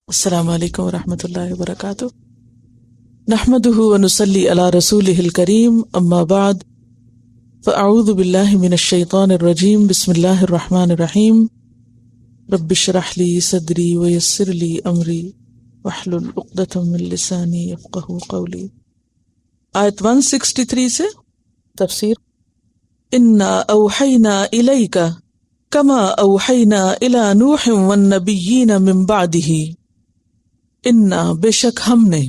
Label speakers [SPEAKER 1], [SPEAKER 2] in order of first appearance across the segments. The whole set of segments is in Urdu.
[SPEAKER 1] السلام علیکم ورحمۃ اللہ وبرکاتہ، نحمدہ ونصلی علی رسولہ الکریم، اما بعد فاعوذ باللہ من الشیطان الرجیم، بسم اللہ الرحمن الرحیم، رب اشرح لی صدری ویسر لی امری واحلل عقدۃ من لسانی یفقہوا قولی۔ آیت 163 سے تفسیر۔ انا اوحینا الیک کما اوحینا الی نوح والنبیین من بعدہ، انا بے شک ہم نے،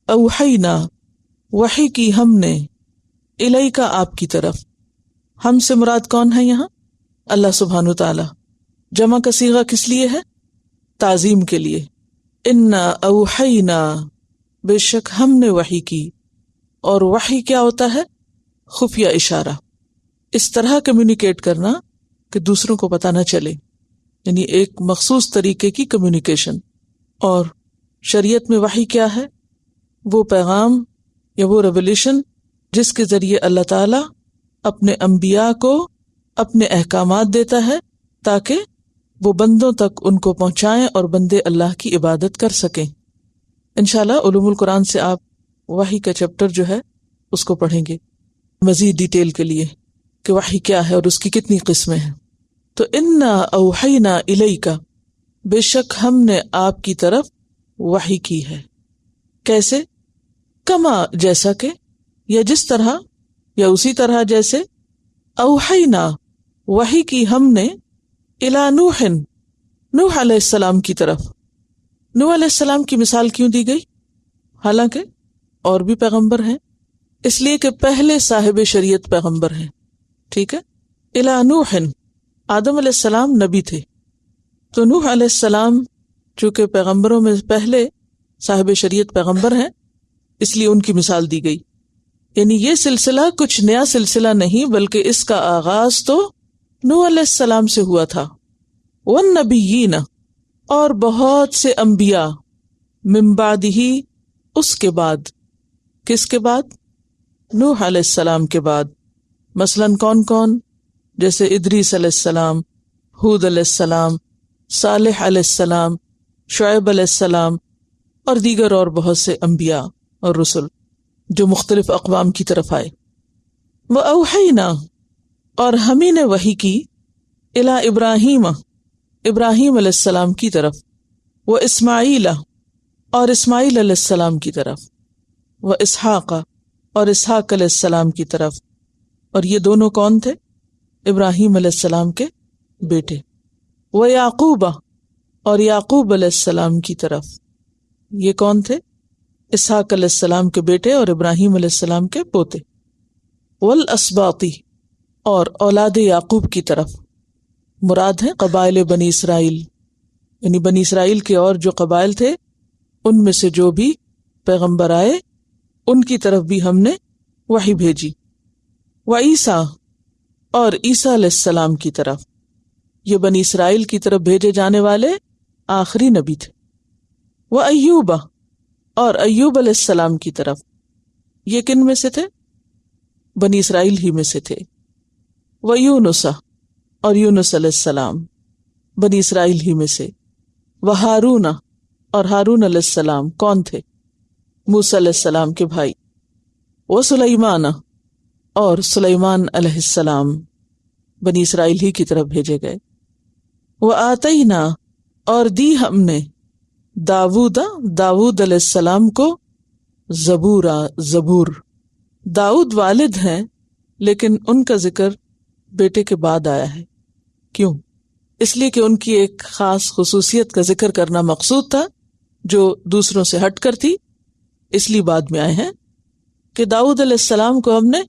[SPEAKER 1] اوحینا وحی کی ہم نے، الیکا آپ کی طرف، ہم سے مراد کون ہے یہاں؟ اللہ سبحانہ تعالی۔ جمع کا صیغہ کس لیے ہے؟ تعظیم کے لیے۔ انا اوحینا بے شک ہم نے وحی کی، اور وحی کیا ہوتا ہے؟ خفیہ اشارہ، اس طرح کمیونیکیٹ کرنا کہ دوسروں کو پتہ نہ چلے، یعنی ایک مخصوص طریقے کی کمیونیکیشن۔ اور شریعت میں وحی کیا ہے؟ وہ پیغام یا وہ ریولیشن جس کے ذریعے اللہ تعالیٰ اپنے انبیاء کو اپنے احکامات دیتا ہے تاکہ وہ بندوں تک ان کو پہنچائیں اور بندے اللہ کی عبادت کر سکیں۔ انشاءاللہ علوم القرآن سے آپ وحی کا چیپٹر جو ہے اس کو پڑھیں گے مزید ڈیٹیل کے لیے کہ وحی کیا ہے اور اس کی کتنی قسمیں ہیں۔ تو انا اوحینا الیکا، بے شک ہم نے آپ کی طرف وحی کی ہے۔ کیسے؟ کما جیسا کہ، یا جس طرح، یا اسی طرح جیسے، اوحینا وحی کی ہم نے، الی نوح نوح علیہ السلام کی طرف۔ نوح علیہ السلام کی مثال کیوں دی گئی؟ حالانکہ اور بھی پیغمبر ہیں، اس لیے کہ پہلے صاحب شریعت پیغمبر ہیں، ٹھیک ہے۔ الی نوح، آدم علیہ السلام نبی تھے، تو نوح علیہ السلام چونکہ پیغمبروں میں پہلے صاحب شریعت پیغمبر ہیں، اس لیے ان کی مثال دی گئی۔ یعنی یہ سلسلہ کچھ نیا سلسلہ نہیں، بلکہ اس کا آغاز تو نوح علیہ السلام سے ہوا تھا۔ والنبیین، اور بہت سے انبیاء، من بعدہ، اس کے بعد۔ کس کے بعد؟ نوح علیہ السلام کے بعد۔ مثلاً کون کون؟ جیسے ادریس علیہ السلام، ہود علیہ السلام، صالح علیہ السلام، شعیب علیہ السلام، اور دیگر اور بہت سے انبیاء اور رسل جو مختلف اقوام کی طرف آئے۔ وَأَوْحَيْنَا، اور ہم ہی نے وحی کی، الی ابراہیم، ابراہیم علیہ السلام کی طرف، وَإِسْمَاعِيلَ، اور اسماعیل علیہ السلام کی طرف، وَإِسْحَاقَ، اور اسحاق علیہ السلام کی طرف۔ اور یہ دونوں کون تھے؟ ابراہیم علیہ السلام کے بیٹے۔ وَيَعْقُوبَ، اور یعقوب علیہ السلام کی طرف۔ یہ کون تھے؟ اسحاق علیہ السلام کے بیٹے اور ابراہیم علیہ السلام کے پوتے۔ والاسباط، اور اولاد یعقوب کی طرف، مراد ہیں قبائل بنی اسرائیل، یعنی بنی اسرائیل کے اور جو قبائل تھے ان میں سے جو بھی پیغمبر آئے ان کی طرف بھی ہم نے وحی بھیجی۔ وعیسیٰ، اور عیسیٰ علیہ السلام کی طرف، یہ بنی اسرائیل کی طرف بھیجے جانے والے آخری نبی تھے۔ وَأَيُّوبَ، اور ایوب علیہ السلام کی طرف، یہ کن میں سے تھے؟ بنی اسرائیل ہی میں سے تھے۔ وَيُونُسَ، اور یونس علیہ السلام، بنی اسرائیل ہی میں سے۔ وَهَارُونَ، اور ہارون علیہ السلام کون تھے؟ موسیٰ علیہ السلام کے بھائی۔ وَسُلَيْمَانَ، اور سلیمان علیہ السلام بنی اسرائیل ہی کی طرف بھیجے گئے۔ وَآتَيْنَا، اور دی ہم نے، داود علیہ السلام کو، زبورا، زبور۔ داؤد والد ہیں لیکن ان کا ذکر بیٹے کے بعد آیا ہے۔ کیوں؟ اس لیے کہ ان کی ایک خاص خصوصیت کا ذکر کرنا مقصود تھا جو دوسروں سے ہٹ کر تھی، اس لیے بعد میں آئے ہیں کہ داؤد علیہ السلام کو ہم نے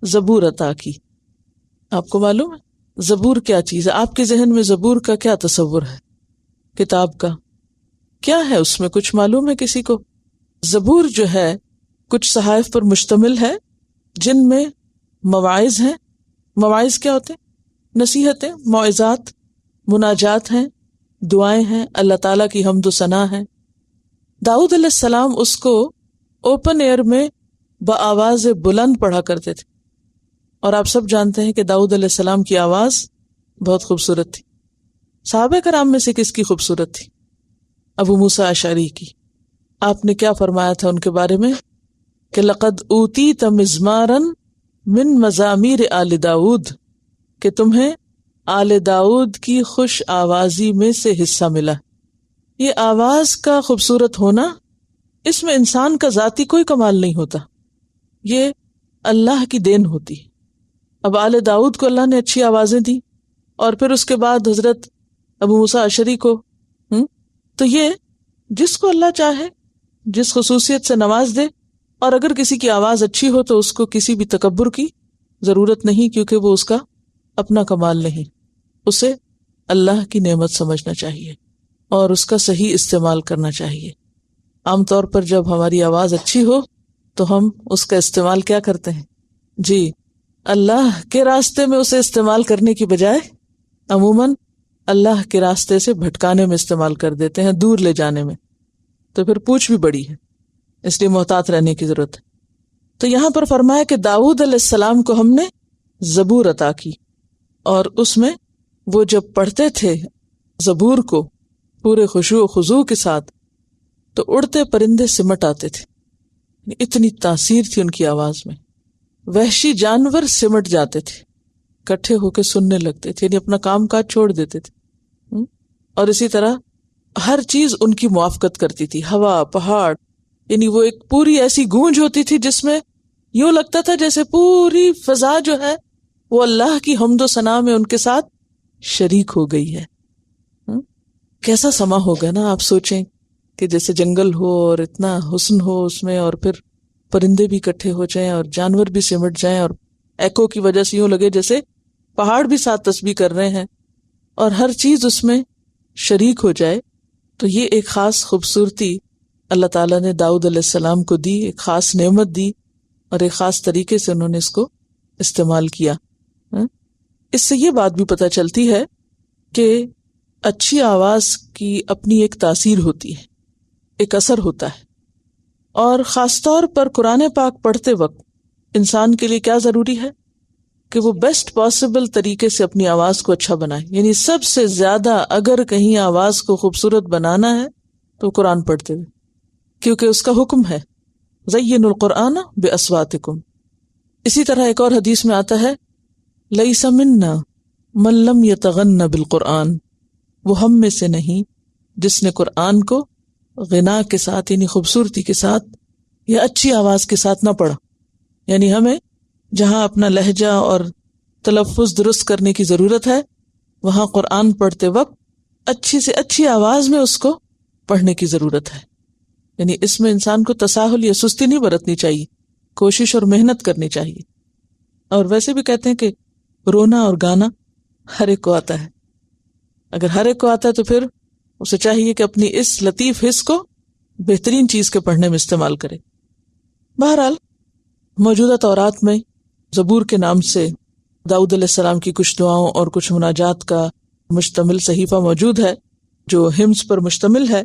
[SPEAKER 1] زبور عطا کی۔ آپ کو معلوم ہے زبور کیا چیز ہے؟ آپ کے ذہن میں زبور کا کیا تصور ہے؟ کتاب کا کیا ہے؟ اس میں کچھ معلوم ہے کسی کو؟ زبور جو ہے کچھ صحائف پر مشتمل ہے جن میں مواعظ ہیں۔ مواعظ کیا ہوتے ہیں؟ نصیحتیں، موعظات، مناجات ہیں، دعائیں ہیں، اللہ تعالیٰ کی حمد و ثنا ہے۔ داؤد علیہ السلام اس کو اوپن ایئر میں بآواز بلند پڑھا کرتے تھے، اور آپ سب جانتے ہیں کہ داؤد علیہ السلام کی آواز بہت خوبصورت تھی۔ صحابہ کرام میں سے کس کی خوبصورت تھی؟ ابو موسیٰ اشعری کی، آپ نے کیا فرمایا تھا ان کے بارے میں کہ لقد اوتیت مزمارا من مزامیر آل داود، کہ تمہیں آل داود کی خوش آوازی میں سے حصہ ملا۔ یہ آواز کا خوبصورت ہونا، اس میں انسان کا ذاتی کوئی کمال نہیں ہوتا، یہ اللہ کی دین ہوتی۔ اب آل داود کو اللہ نے اچھی آوازیں دی، اور پھر اس کے بعد حضرت ابو موسیٰ اشعری کو، تو یہ جس کو اللہ چاہے جس خصوصیت سے نواز دے، اور اگر کسی کی آواز اچھی ہو تو اس کو کسی بھی تکبر کی ضرورت نہیں، کیونکہ وہ اس کا اپنا کمال نہیں، اسے اللہ کی نعمت سمجھنا چاہیے اور اس کا صحیح استعمال کرنا چاہیے۔ عام طور پر جب ہماری آواز اچھی ہو تو ہم اس کا استعمال کیا کرتے ہیں؟ جی، اللہ کے راستے میں اسے استعمال کرنے کی بجائے عموماً اللہ کے راستے سے بھٹکانے میں استعمال کر دیتے ہیں، دور لے جانے میں، تو پھر پوچھ بھی بڑی ہے، اس لیے محتاط رہنے کی ضرورت ہے۔ تو یہاں پر فرمایا کہ داؤد علیہ السلام کو ہم نے زبور عطا کی، اور اس میں وہ جب پڑھتے تھے زبور کو پورے خشوع و خضوع کے ساتھ تو اڑتے پرندے سمٹ آتے تھے، اتنی تاثیر تھی ان کی آواز میں، وحشی جانور سمٹ جاتے تھے، اکٹھے ہو کے سننے لگتے تھے، یعنی اپنا کام کاج چھوڑ دیتے تھے، اور اسی طرح ہر چیز ان کی موافقت کرتی تھی، ہوا، پہاڑ، یعنی وہ ایک پوری ایسی گونج ہوتی تھی جس میں یوں لگتا تھا جیسے پوری فضا جو ہے وہ اللہ کی حمد و ثنا میں ان کے ساتھ شریک ہو گئی ہے۔ کیسا سما ہوگا نا، آپ سوچیں کہ جیسے جنگل ہو اور اتنا حسن ہو اس میں، اور پھر پرندے بھی اکٹھے ہو جائیں اور جانور بھی سمٹ جائیں، اور ایکو کی وجہ سے یوں لگے جیسے پہاڑ بھی ساتھ تسبیح کر رہے ہیں، اور ہر چیز اس میں شریک ہو جائے۔ تو یہ ایک خاص خوبصورتی اللہ تعالیٰ نے داؤد علیہ السلام کو دی، ایک خاص نعمت دی، اور ایک خاص طریقے سے انہوں نے اس کو استعمال کیا۔ اس سے یہ بات بھی پتہ چلتی ہے کہ اچھی آواز کی اپنی ایک تاثیر ہوتی ہے، ایک اثر ہوتا ہے، اور خاص طور پر قرآن پاک پڑھتے وقت انسان کے لیے کیا ضروری ہے کہ وہ بیسٹ پاسبل طریقے سے اپنی آواز کو اچھا بنائے، یعنی سب سے زیادہ اگر کہیں آواز کو خوبصورت بنانا ہے تو قرآن پڑھتے ہوئے، کیونکہ اس کا حکم ہے زینوا القرآن باصواتکم۔ اسی طرح ایک اور حدیث میں آتا ہے لیس منا من لم یتغن بالقرآن، وہ ہم میں سے نہیں جس نے قرآن کو غنا کے ساتھ یعنی خوبصورتی کے ساتھ یا اچھی آواز کے ساتھ نہ پڑھا۔ یعنی ہمیں جہاں اپنا لہجہ اور تلفظ درست کرنے کی ضرورت ہے وہاں قرآن پڑھتے وقت اچھی سے اچھی آواز میں اس کو پڑھنے کی ضرورت ہے، یعنی اس میں انسان کو تساہل یا سستی نہیں برتنی چاہیے، کوشش اور محنت کرنی چاہیے۔ اور ویسے بھی کہتے ہیں کہ رونا اور گانا ہر ایک کو آتا ہے، اگر ہر ایک کو آتا ہے تو پھر اسے چاہیے کہ اپنی اس لطیف حس کو بہترین چیز کے پڑھنے میں استعمال کرے۔ بہرحال موجودہ تورات میں زبور کے نام سے داؤد علیہ السلام کی کچھ دعاؤں اور کچھ مناجات کا مشتمل صحیفہ موجود ہے جو ہمز پر مشتمل ہے۔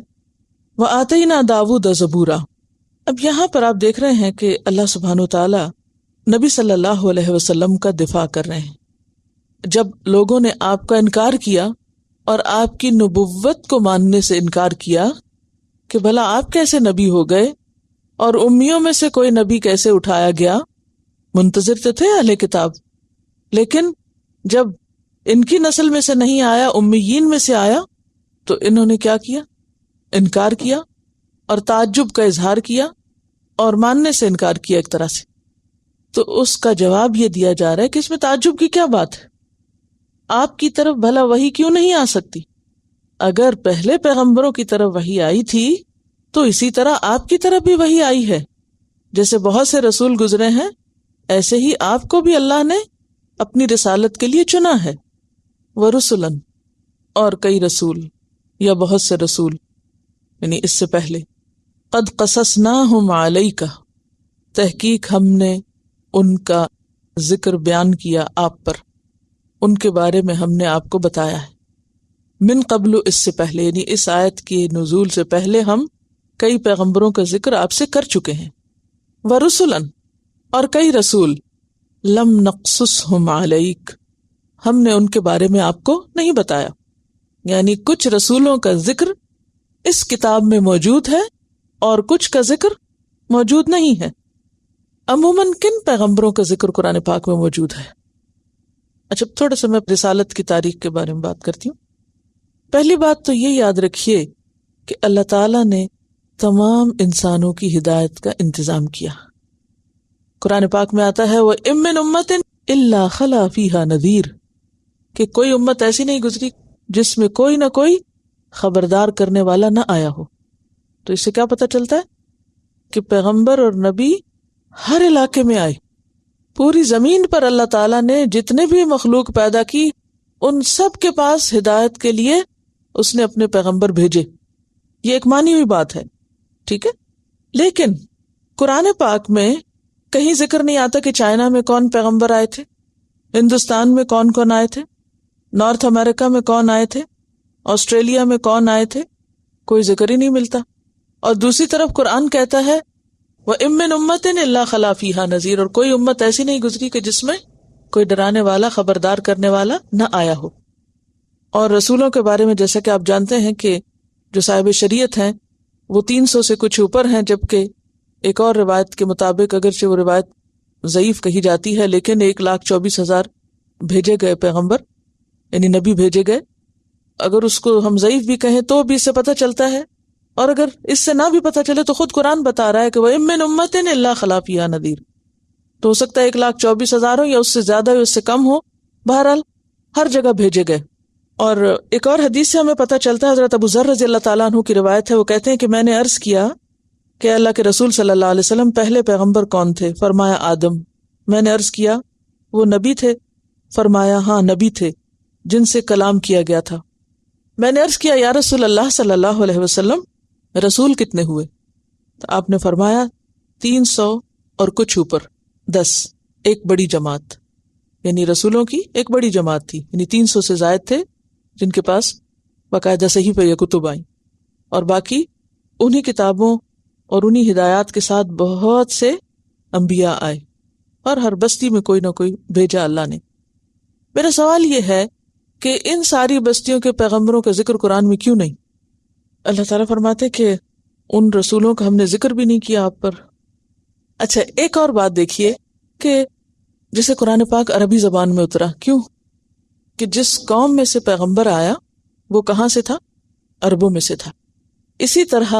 [SPEAKER 1] وَآتَيْنَا دَاوُودَ زَبُورًا۔ اب یہاں پر آپ دیکھ رہے ہیں کہ اللہ سبحانہ وتعالی نبی صلی اللہ علیہ وسلم کا دفاع کر رہے ہیں۔ جب لوگوں نے آپ کا انکار کیا اور آپ کی نبوت کو ماننے سے انکار کیا کہ بھلا آپ کیسے نبی ہو گئے اور امیوں میں سے کوئی نبی کیسے اٹھایا گیا، منتظر تو تھے اہل کتاب، لیکن جب ان کی نسل میں سے نہیں آیا، امیین میں سے آیا، تو انہوں نے کیا کیا؟ انکار کیا اور تعجب کا اظہار کیا اور ماننے سے انکار کیا ایک طرح سے۔ تو اس کا جواب یہ دیا جا رہا ہے کہ اس میں تعجب کی کیا بات ہے؟ آپ کی طرف بھلا وحی کیوں نہیں آ سکتی؟ اگر پہلے پیغمبروں کی طرف وحی آئی تھی تو اسی طرح آپ کی طرف بھی وحی آئی ہے، جیسے بہت سے رسول گزرے ہیں ایسے ہی آپ کو بھی اللہ نے اپنی رسالت کے لیے چنا ہے۔ وَرُسُلًا، اور کئی رسول یا بہت سے رسول یعنی اس سے پہلے، قد قصصناہم علیک، تحقیق ہم نے ان کا ذکر بیان کیا آپ پر، ان کے بارے میں ہم نے آپ کو بتایا ہے، من قبل، اس سے پہلے، یعنی اس آیت کی نزول سے پہلے ہم کئی پیغمبروں کا ذکر آپ سے کر چکے ہیں۔ وَرُسُلًا، اور کئی رسول، لم نقصصہم علیک، ہم نے ان کے بارے میں آپ کو نہیں بتایا، یعنی کچھ رسولوں کا ذکر اس کتاب میں موجود ہے اور کچھ کا ذکر موجود نہیں ہے۔ عموماً کن پیغمبروں کا ذکر قرآن پاک میں موجود ہے؟ اچھا، تھوڑا سا میں رسالت کی تاریخ کے بارے میں بات کرتی ہوں۔ پہلی بات تو یہ یاد رکھیے کہ اللہ تعالیٰ نے تمام انسانوں کی ہدایت کا انتظام کیا۔ قرآن پاک میں آتا ہے وَإِن مِّنْ أُمَّةٍ إِلَّا خَلَا فِيهَا نَذِيرٌ، کہ کوئی امت ایسی نہیں گزری جس میں کوئی نہ کوئی خبردار کرنے والا نہ آیا ہو۔ تو اس سے کیا پتہ چلتا ہے کہ پیغمبر اور نبی ہر علاقے میں آئے۔ پوری زمین پر اللہ تعالیٰ نے جتنے بھی مخلوق پیدا کی ان سب کے پاس ہدایت کے لیے اس نے اپنے پیغمبر بھیجے۔ یہ ایک مانی ہوئی بات ہے، ٹھیک ہے؟ لیکن قرآن پاک میں کہیں ذکر نہیں آتا کہ چائنا میں کون پیغمبر آئے تھے، ہندوستان میں کون کون آئے تھے، نارتھ امریکہ میں کون آئے تھے، آسٹریلیا میں کون آئے تھے، کوئی ذکر ہی نہیں ملتا۔ اور دوسری طرف قرآن کہتا ہے وَإِن مِّنْ أُمَّةٍ إِلَّا خَلَا فِيهَا نَذِيرٌ، اور کوئی امت ایسی نہیں گزری کہ جس میں کوئی ڈرانے والا، خبردار کرنے والا نہ آیا ہو۔ اور رسولوں کے بارے میں جیسا کہ آپ جانتے ہیں کہ جو صاحب شریعت ہیں وہ 300 سے کچھ اوپر ہیں، جبکہ ایک اور روایت کے مطابق، اگرچہ وہ روایت ضعیف کہی جاتی ہے، لیکن 1,24,000 بھیجے گئے پیغمبر، یعنی نبی بھیجے گئے۔ اگر اس کو ہم ضعیف بھی کہیں تو بھی اس سے پتہ چلتا ہے، اور اگر اس سے نہ بھی پتہ چلے تو خود قرآن بتا رہا ہے کہ وَإِن مِّنْ أُمَّةٍ إِلَّا خَلَا فِيهَا نَذِيرٌ۔ تو ہو سکتا ہے 1,24,000 ہو یا اس سے زیادہ ہو، اس سے کم ہو، بہرحال ہر جگہ بھیجے گئے۔ اور ایک اور حدیث سے ہمیں پتہ چلتا ہے، حضرت ابو ذر رضی اللہ تعالیٰ عنہ کی روایت ہے، وہ کہتے ہیں کہ میں نے عرض کیا کہ اللہ کے رسول صلی اللہ علیہ وسلم پہلے پیغمبر کون تھے؟ فرمایا آدم۔ میں نے عرض کیا وہ نبی تھے؟ فرمایا ہاں نبی تھے جن سے کلام کیا گیا تھا۔ میں نے عرض کیا یا رسول اللہ صلی اللہ علیہ وسلم رسول کتنے ہوئے؟ تو آپ نے فرمایا 300 اور کچھ اوپر، 10، ایک بڑی جماعت، یعنی رسولوں کی ایک بڑی جماعت تھی، یعنی 300 سے زائد تھے جن کے پاس باقاعدہ صحیح پہ یہ کتب آئیں، اور باقی انہی کتابوں اور انہی ہدایات کے ساتھ بہت سے انبیاء آئے، اور ہر بستی میں کوئی نہ کوئی بھیجا اللہ نے۔ میرا سوال یہ ہے کہ ان ساری بستیوں کے پیغمبروں کا ذکر قرآن میں کیوں نہیں؟ اللہ تعالیٰ فرماتے کہ ان رسولوں کا ہم نے ذکر بھی نہیں کیا آپ پر۔ اچھا، ایک اور بات دیکھیے کہ جسے قرآن پاک عربی زبان میں اترا، کیوں؟ کہ جس قوم میں سے پیغمبر آیا وہ کہاں سے تھا؟ عربوں میں سے تھا۔ اسی طرح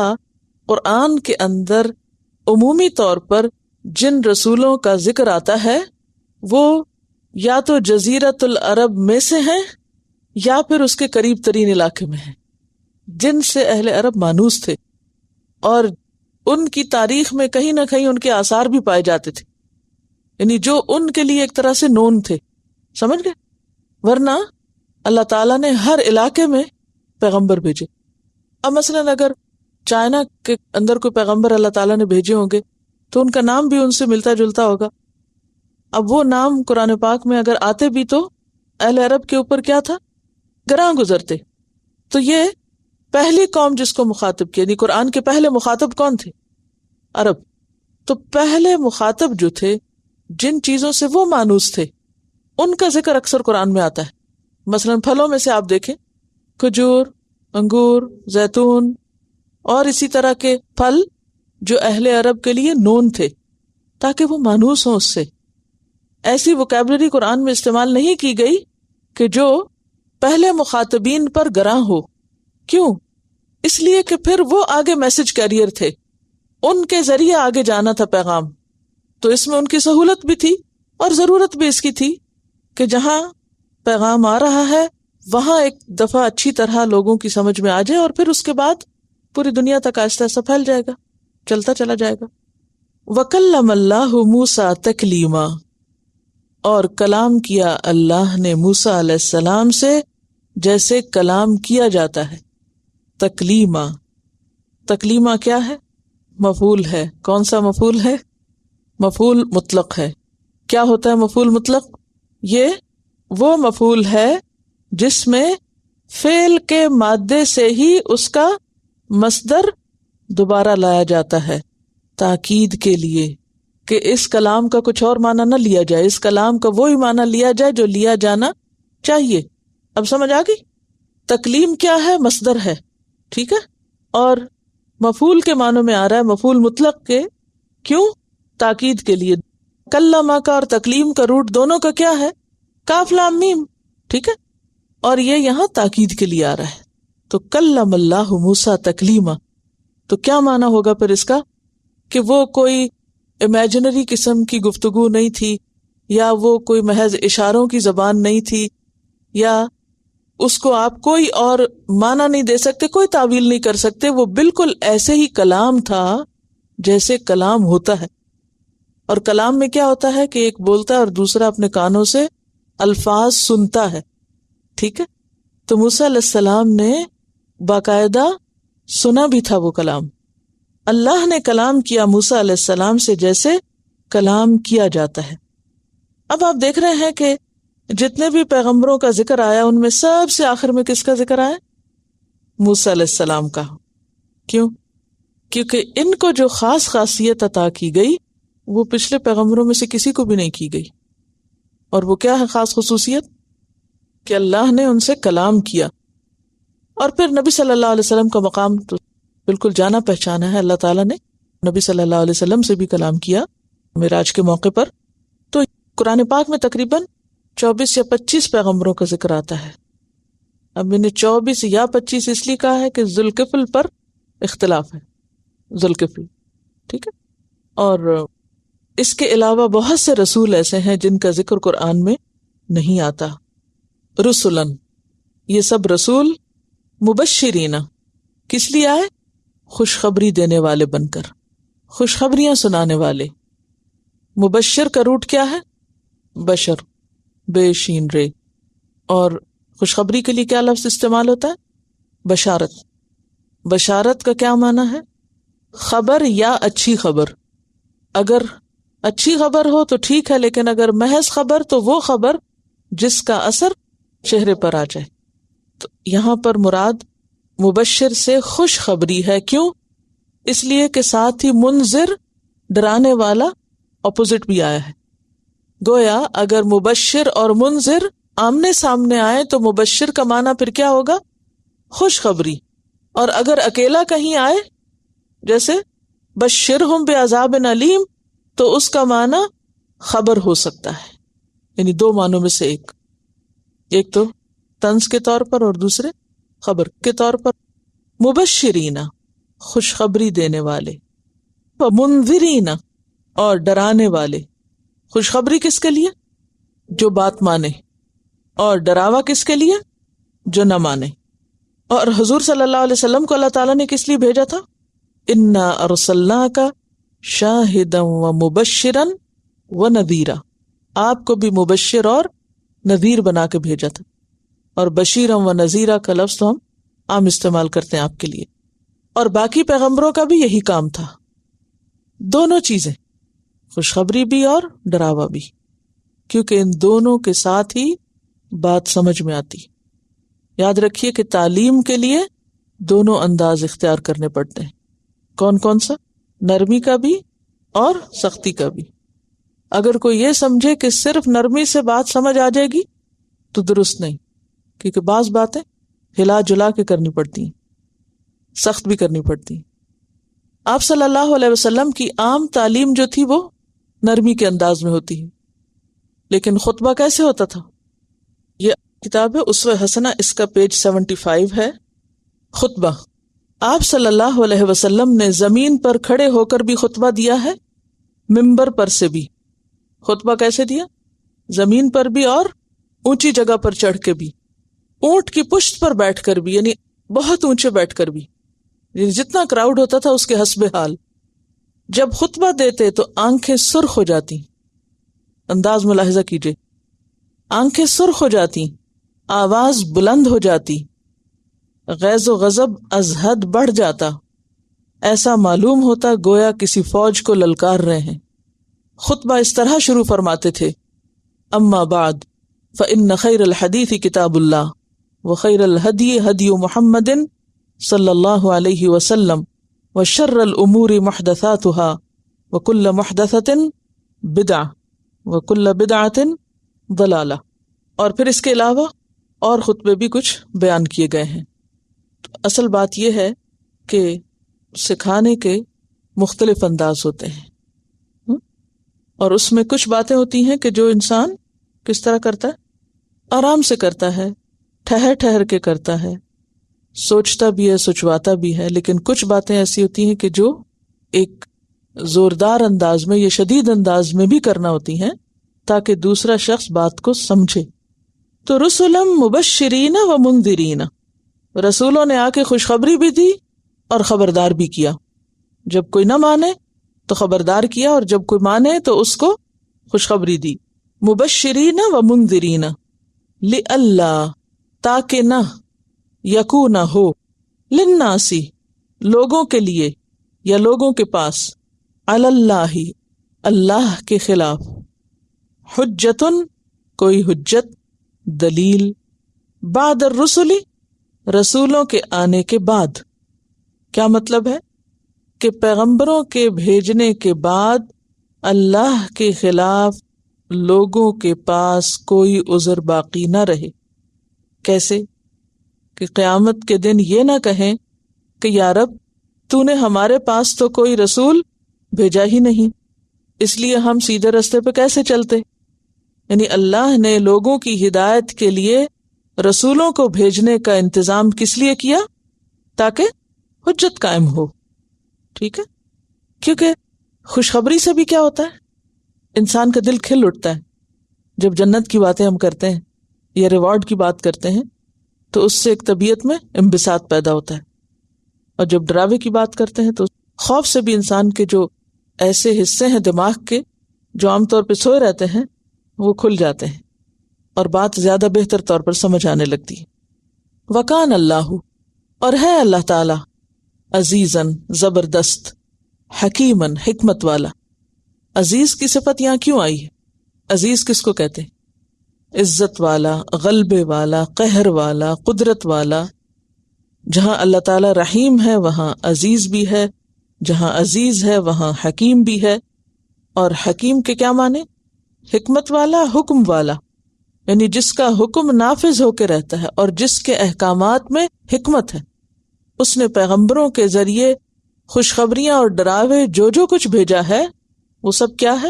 [SPEAKER 1] قرآن کے اندر عمومی طور پر جن رسولوں کا ذکر آتا ہے وہ یا تو جزیرۃ العرب میں سے ہیں یا پھر اس کے قریب ترین علاقے میں ہیں، جن سے اہل عرب مانوس تھے، اور ان کی تاریخ میں کہیں نہ کہیں ان کے آثار بھی پائے جاتے تھے، یعنی جو ان کے لیے ایک طرح سے نون تھے، سمجھ گئے؟ ورنہ اللہ تعالیٰ نے ہر علاقے میں پیغمبر بھیجے۔ اب مثلاً اگر چائنا کے اندر کوئی پیغمبر اللہ تعالیٰ نے بھیجے ہوں گے تو ان کا نام بھی ان سے ملتا جلتا ہوگا۔ اب وہ نام قرآن پاک میں اگر آتے بھی تو اہل عرب کے اوپر کیا تھا؟ گراں گزرتے۔ تو یہ پہلی قوم جس کو مخاطب کیا، یعنی قرآن کے پہلے مخاطب کون تھے؟ عرب۔ تو پہلے مخاطب جو تھے، جن چیزوں سے وہ مانوس تھے، ان کا ذکر اکثر قرآن میں آتا ہے۔ مثلاً پھلوں میں سے آپ دیکھیں، کھجور، انگور، زیتون اور اسی طرح کے پھل جو اہل عرب کے لیے نون تھے تاکہ وہ مانوس ہوں اس سے۔ ایسی وکیبلری قرآن میں استعمال نہیں کی گئی کہ جو پہلے مخاطبین پر گراں ہو۔ کیوں؟ اس لیے کہ پھر وہ آگے میسج کیریئر تھے، ان کے ذریعے آگے جانا تھا پیغام، تو اس میں ان کی سہولت بھی تھی اور ضرورت بھی اس کی تھی کہ جہاں پیغام آ رہا ہے وہاں ایک دفعہ اچھی طرح لوگوں کی سمجھ میں آ جائے، اور پھر اس کے بعد پوری دنیا تک آہستہ آہستہ پھیل جائے گا، چلتا چلا جائے گا۔ وَكَلَّمَ اللَّهُ مُوسَىٰ تَكْلِيمًا، اور کلام کیا اللہ نے موسیٰ علیہ السلام سے جیسے کلام کیا جاتا ہے۔ تکلیما، تکلیما کیا ہے؟ مفعول ہے۔ کون سا مفعول ہے؟ مفعول مطلق ہے۔ کیا ہوتا ہے مفعول مطلق؟ یہ وہ مفعول ہے جس میں فعل کے مادے سے ہی اس کا مصدر دوبارہ لایا جاتا ہے تاکید کے لیے، کہ اس کلام کا کچھ اور معنی نہ لیا جائے، اس کلام کا وہی معنی لیا جائے جو لیا جانا چاہیے۔ اب سمجھ آ گئی؟ تکلیم کیا ہے؟ مصدر ہے، ٹھیک ہے، اور مفعول کے معنوں میں آ رہا ہے، مفعول مطلق کے، کیوں؟ تاکید کے لیے. کلمہ کا اور تکلیم کا روٹ دونوں کا کیا ہے؟ کاف لام میم. ٹھیک ہے، اور یہ یہاں تاکید کے لیے آ رہا ہے. تو کلم اللہ موسیٰ تکلیما، تو کیا معنی ہوگا پھر اس کا؟ کہ وہ کوئی امیجنری قسم کی گفتگو نہیں تھی، یا وہ کوئی محض اشاروں کی زبان نہیں تھی، یا اس کو آپ کوئی اور معنی نہیں دے سکتے، کوئی تعویل نہیں کر سکتے. وہ بالکل ایسے ہی کلام تھا جیسے کلام ہوتا ہے. اور کلام میں کیا ہوتا ہے کہ ایک بولتا ہے اور دوسرا اپنے کانوں سے الفاظ سنتا ہے. ٹھیک ہے، تو موسیٰ علیہ السلام نے باقاعدہ سنا بھی تھا وہ کلام. اللہ نے کلام کیا موسیٰ علیہ السلام سے جیسے کلام کیا جاتا ہے. اب آپ دیکھ رہے ہیں کہ جتنے بھی پیغمبروں کا ذکر آیا ان میں سب سے آخر میں کس کا ذکر آیا؟ موسیٰ علیہ السلام کا. کیوں؟ کیونکہ ان کو جو خاص خاصیت عطا کی گئی وہ پچھلے پیغمبروں میں سے کسی کو بھی نہیں کی گئی. اور وہ کیا ہے خاص خصوصیت؟ کہ اللہ نے ان سے کلام کیا. اور پھر نبی صلی اللہ علیہ وسلم کا مقام تو بالکل جانا پہچانا ہے. اللہ تعالیٰ نے نبی صلی اللہ علیہ وسلم سے بھی کلام کیا معراج کے موقع پر. تو قرآن پاک میں تقریباً 24 یا 25 پیغمبروں کا ذکر آتا ہے. اب میں نے 24 یا 25 اس لیے کہا ہے کہ ذوالکفل پر اختلاف ہے. ذوالکفل، ٹھیک ہے. اور اس کے علاوہ بہت سے رسول ایسے ہیں جن کا ذکر قرآن میں نہیں آتا. رسولن، یہ سب رسول مبشرین کس لیے آئے؟ خوشخبری دینے والے بن کر، خوشخبریاں سنانے والے. مبشر کا روٹ کیا ہے؟ بشر، بے شین رے. اور خوشخبری کے لیے کیا لفظ استعمال ہوتا ہے؟ بشارت. بشارت کا کیا معنی ہے؟ خبر یا اچھی خبر. اگر اچھی خبر ہو تو ٹھیک ہے، لیکن اگر محض خبر تو وہ خبر جس کا اثر چہرے پر آ جائے. تو یہاں پر مراد مبشر سے خوشخبری ہے. کیوں؟ اس لیے کہ ساتھ ہی منذر، ڈرانے والا، اپوزٹ بھی آیا ہے. گویا اگر مبشر اور منذر آمنے سامنے آئے تو مبشر کا معنی پھر کیا ہوگا؟ خوشخبری. اور اگر اکیلا کہیں آئے جیسے بشرہم بعذاب علیم تو اس کا معنی خبر ہو سکتا ہے. یعنی دو معنوں میں سے ایک تو طنز کے طور پر اور دوسرے خبر کے طور پر. مبشرین، خوشخبری دینے والے، منذرین، اور ڈرانے والے. خوشخبری کس کے لیے؟ جو بات مانے. اور ڈراوا کس کے لیے؟ جو نہ مانے. اور حضور صلی اللہ علیہ وسلم کو اللہ تعالیٰ نے کس لیے بھیجا تھا؟ انا ارسلناک شاہدا ومبشرا ونذیرا. آپ کو بھی مبشر اور نذیر بنا کے بھیجا تھا. اور بشیرا ونذیرا کا لفظ تو ہم عام استعمال کرتے ہیں آپ کے لیے. اور باقی پیغمبروں کا بھی یہی کام تھا، دونوں چیزیں، خوشخبری بھی اور ڈراوا بھی. کیونکہ ان دونوں کے ساتھ ہی بات سمجھ میں آتی. یاد رکھیے کہ تعلیم کے لیے دونوں انداز اختیار کرنے پڑتے ہیں. کون کون سا؟ نرمی کا بھی اور سختی کا بھی. اگر کوئی یہ سمجھے کہ صرف نرمی سے بات سمجھ آ جائے گی تو درست نہیں، کیونکہ بعض باتیں ہلا جلا کے کرنی پڑتی ہیں، سخت بھی کرنی پڑتی ہیں. آپ صلی اللہ علیہ وسلم کی عام تعلیم جو تھی وہ نرمی کے انداز میں ہوتی ہے. لیکن خطبہ کیسے ہوتا تھا؟ یہ کتاب ہے اسوہ حسنہ، اس کا پیج 75 ہے. خطبہ، آپ صلی اللہ علیہ وسلم نے زمین پر کھڑے ہو کر بھی خطبہ دیا ہے، ممبر پر سے بھی. خطبہ کیسے دیا؟ زمین پر بھی اور اونچی جگہ پر چڑھ کے بھی، اونٹ کی پشت پر بیٹھ کر بھی، یعنی بہت اونچے بیٹھ کر بھی، یعنی جتنا کراؤڈ ہوتا تھا اس کے حسب حال. جب خطبہ دیتے تو آنکھیں سرخ ہو جاتی. انداز ملاحظہ کیجئے، آنکھیں سرخ ہو جاتی، آواز بلند ہو جاتی، غیظ و غضب از حد بڑھ جاتا. ایسا معلوم ہوتا گویا کسی فوج کو للکار رہے ہیں. خطبہ اس طرح شروع فرماتے تھے: اما بعد فإن خیر الحدیث کتاب اللہ وخیر الہدی ہدی محمد صلی اللہ علیہ وسلم وشر الامور محدثاتها وکل محدثۃ بدعہ وکل بدعۃ ضلالہ. اور پھر اس کے علاوہ اور خطبے بھی کچھ بیان کیے گئے ہیں. اصل بات یہ ہے کہ سکھانے کے مختلف انداز ہوتے ہیں، اور اس میں کچھ باتیں ہوتی ہیں کہ جو انسان کس طرح کرتا ہے، آرام سے کرتا ہے، ٹھہر ٹھہر کے کرتا ہے، سوچتا بھی ہے، سوچواتا بھی ہے، لیکن کچھ باتیں ایسی ہوتی ہیں کہ جو ایک زوردار انداز میں یا شدید انداز میں بھی کرنا ہوتی ہیں تاکہ دوسرا شخص بات کو سمجھے۔ تو رسولم مبشرین و منذرین، رسولوں نے آ کے خوشخبری بھی دی اور خبردار بھی کیا۔ جب کوئی نہ مانے تو خبردار کیا، اور جب کوئی مانے تو اس کو خوشخبری دی۔ مبشرین و منذرین لئلا، تاکہ نہ، یکون ہو، للناسی، لوگوں کے لیے یا لوگوں کے پاس، علی اللہ، اللہ کے خلاف، حجتن، کوئی حجت، دلیل، بعد الرسل، رسولوں کے آنے کے بعد۔ کیا مطلب ہے کہ پیغمبروں کے بھیجنے کے بعد اللہ کے خلاف لوگوں کے پاس کوئی عذر باقی نہ رہے۔ کیسے؟ کہ قیامت کے دن یہ نہ کہیں کہ یا رب تو نے ہمارے پاس تو کوئی رسول بھیجا ہی نہیں، اس لیے ہم سیدھے رستے پہ کیسے چلتے؟ یعنی اللہ نے لوگوں کی ہدایت کے لیے رسولوں کو بھیجنے کا انتظام کس لیے کیا؟ تاکہ حجت قائم ہو۔ ٹھیک ہے، کیونکہ خوشخبری سے بھی کیا ہوتا ہے، انسان کا دل کھل اٹھتا ہے۔ جب جنت کی باتیں ہم کرتے ہیں یا ریوارڈ کی بات کرتے ہیں تو اس سے ایک طبیعت میں انبساط پیدا ہوتا ہے، اور جب ڈراوے کی بات کرتے ہیں تو خوف سے بھی انسان کے جو ایسے حصے ہیں دماغ کے جو عام طور پہ سوئے رہتے ہیں وہ کھل جاتے ہیں اور بات زیادہ بہتر طور پر سمجھ آنے لگتی ہے۔ وکان اللہ، اور ہے اللہ تعالی، عزیزاً، زبردست، حکیماً، حکمت والا۔ عزیز کی صفت یہاں کیوں آئی ہے؟ عزیز کس کو کہتے ہیں؟ عزت والا، غلبے والا، قہر والا، قدرت والا۔ جہاں اللہ تعالی رحیم ہے وہاں عزیز بھی ہے، جہاں عزیز ہے وہاں حکیم بھی ہے۔ اور حکیم کے کیا معنی؟ حکمت والا، حکم والا، یعنی جس کا حکم نافذ ہو کے رہتا ہے اور جس کے احکامات میں حکمت ہے۔ اس نے پیغمبروں کے ذریعے خوشخبریاں اور ڈراوے جو کچھ بھیجا ہے وہ سب کیا ہے؟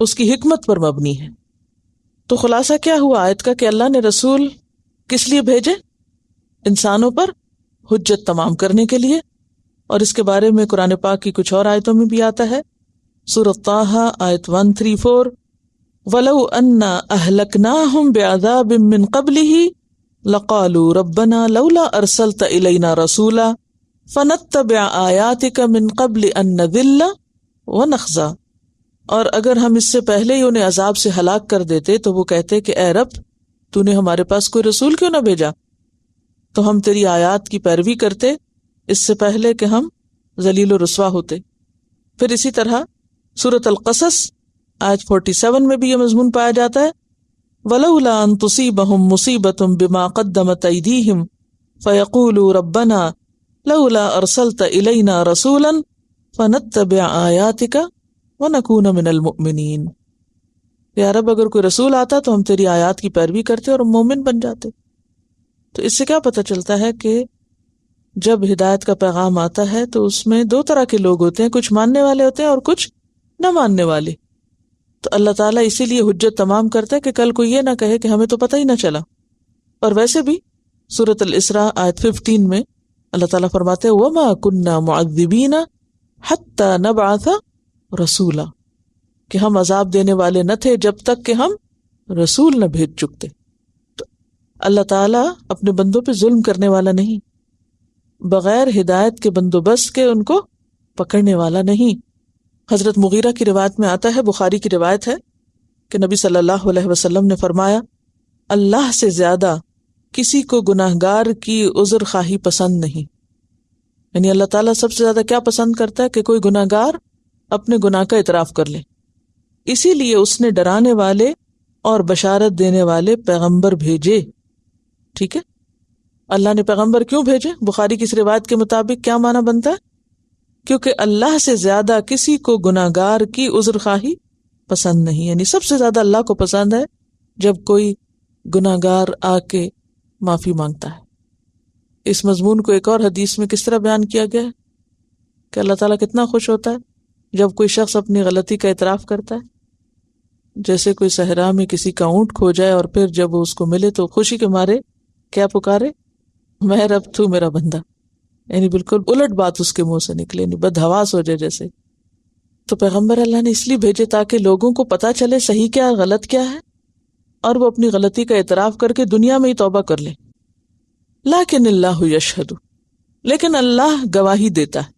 [SPEAKER 1] اس کی حکمت پر مبنی ہے۔ تو خلاصہ کیا ہوا آیت کا کہ اللہ نے رسول کس لیے بھیجے؟ انسانوں پر حجت تمام کرنے کے لیے، اور اس کے بارے میں قرآن پاک کی کچھ اور آیتوں میں بھی آتا ہے۔ سورۃ طٰہٰ آیت 134، وَلَوْ أَنَّا أَهْلَكْنَاهُمْ بِعَذَابٍ مِّن قَبْلِهِ لَقَالُوا رَبَّنَا لَوْلَا أَرْسَلْتَ إِلَيْنَا رَسُولًا فَنَتَّبِعْ آيَاتِكَ مِن قَبْلِ أَن نَّذِلَّ وَنَخْزَىٰ، اور اگر ہم اس سے پہلے ہی انہیں عذاب سے ہلاک کر دیتے تو وہ کہتے کہ اے رب تو نے ہمارے پاس کوئی رسول کیوں نہ بھیجا، تو ہم تیری آیات کی پیروی کرتے اس سے پہلے کہ ہم ذلیل و رسوا ہوتے۔ پھر اسی طرح سورۃ القصص آیت 47 میں بھی یہ مضمون پایا جاتا ہے، وَلَوْلَا أَن تُصِيبَهُم مُّصِيبَةٌ بِمَا قَدَّمَتْ أَيْدِيهِمْ فَيَقُولُوا رَبَّنَا لَوْلَا أَرْسَلْتَ إِلَيْنَا رَسُولًا فَنَتَّبِعْ آيَاتِكَ وَنَكُونَ مِنَ الْمُؤْمِنِينَ۔ یا رب اگر کوئی رسول آتا تو ہم تیری آیات کی پیروی کرتے اور مومن بن جاتے۔ تو اس سے کیا پتہ چلتا ہے کہ جب ہدایت کا پیغام آتا ہے تو اس میں دو طرح کے لوگ ہوتے ہیں، کچھ ماننے والے ہوتے ہیں اور کچھ نہ ماننے والے۔ تو اللہ تعالیٰ اسی لیے حجت تمام کرتا ہے کہ کل کوئی یہ نہ کہے کہ ہمیں تو پتہ ہی نہ چلا۔ اور ویسے بھی سورۃ الاسراء آیت 15 میں اللہ تعالیٰ فرماتے ہیں وَمَا كُنَّا مُعَذِّبِينَ حَتَّى نَبْعَثَ رَسُولًا، کہ ہم عذاب دینے والے نہ تھے جب تک کہ ہم رسول نہ بھیج چکتے۔ تو اللہ تعالیٰ اپنے بندوں پہ ظلم کرنے والا نہیں، بغیر ہدایت کے بندوبست کے ان کو پکڑنے والا نہیں۔ حضرت مغیرہ کی روایت میں آتا ہے، بخاری کی روایت ہے کہ نبی صلی اللہ علیہ وسلم نے فرمایا اللہ سے زیادہ کسی کو گناہگار کی عذر خواہی پسند نہیں۔ یعنی اللہ تعالیٰ سب سے زیادہ کیا پسند کرتا ہے کہ کوئی گناہگار اپنے گناہ کا اعتراف کر لے، اسی لیے اس نے ڈرانے والے اور بشارت دینے والے پیغمبر بھیجے۔ ٹھیک ہے، اللہ نے پیغمبر کیوں بھیجے؟ بخاری کی اس روایت کے مطابق کیا معنی بنتا ہے؟ کیونکہ اللہ سے زیادہ کسی کو گناہگار کی عذر خواہی پسند نہیں، یعنی سب سے زیادہ اللہ کو پسند ہے جب کوئی گناہگار آ کے معافی مانگتا ہے۔ اس مضمون کو ایک اور حدیث میں کس طرح بیان کیا گیا ہے کہ اللہ تعالیٰ کتنا خوش ہوتا ہے جب کوئی شخص اپنی غلطی کا اعتراف کرتا ہے. جیسے کوئی صحرا میں کسی کا اونٹ کھو جائے اور پھر جب وہ اس کو ملے تو خوشی کے مارے کیا پکارے؟ میں رب تو میرا بندہ. یعنی بالکل الٹ بات اس کے منہ سے نکلے، یعنی بدحواس ہو جائے جیسے. تو پیغمبر اللہ نے اس لیے بھیجے تاکہ لوگوں کو پتہ چلے صحیح کیا غلط کیا ہے، اور وہ اپنی غلطی کا اعتراف کر کے دنیا میں ہی توبہ کر لیں. لیکن اللہ یشہد، لیکن اللہ گواہی دیتا ہے،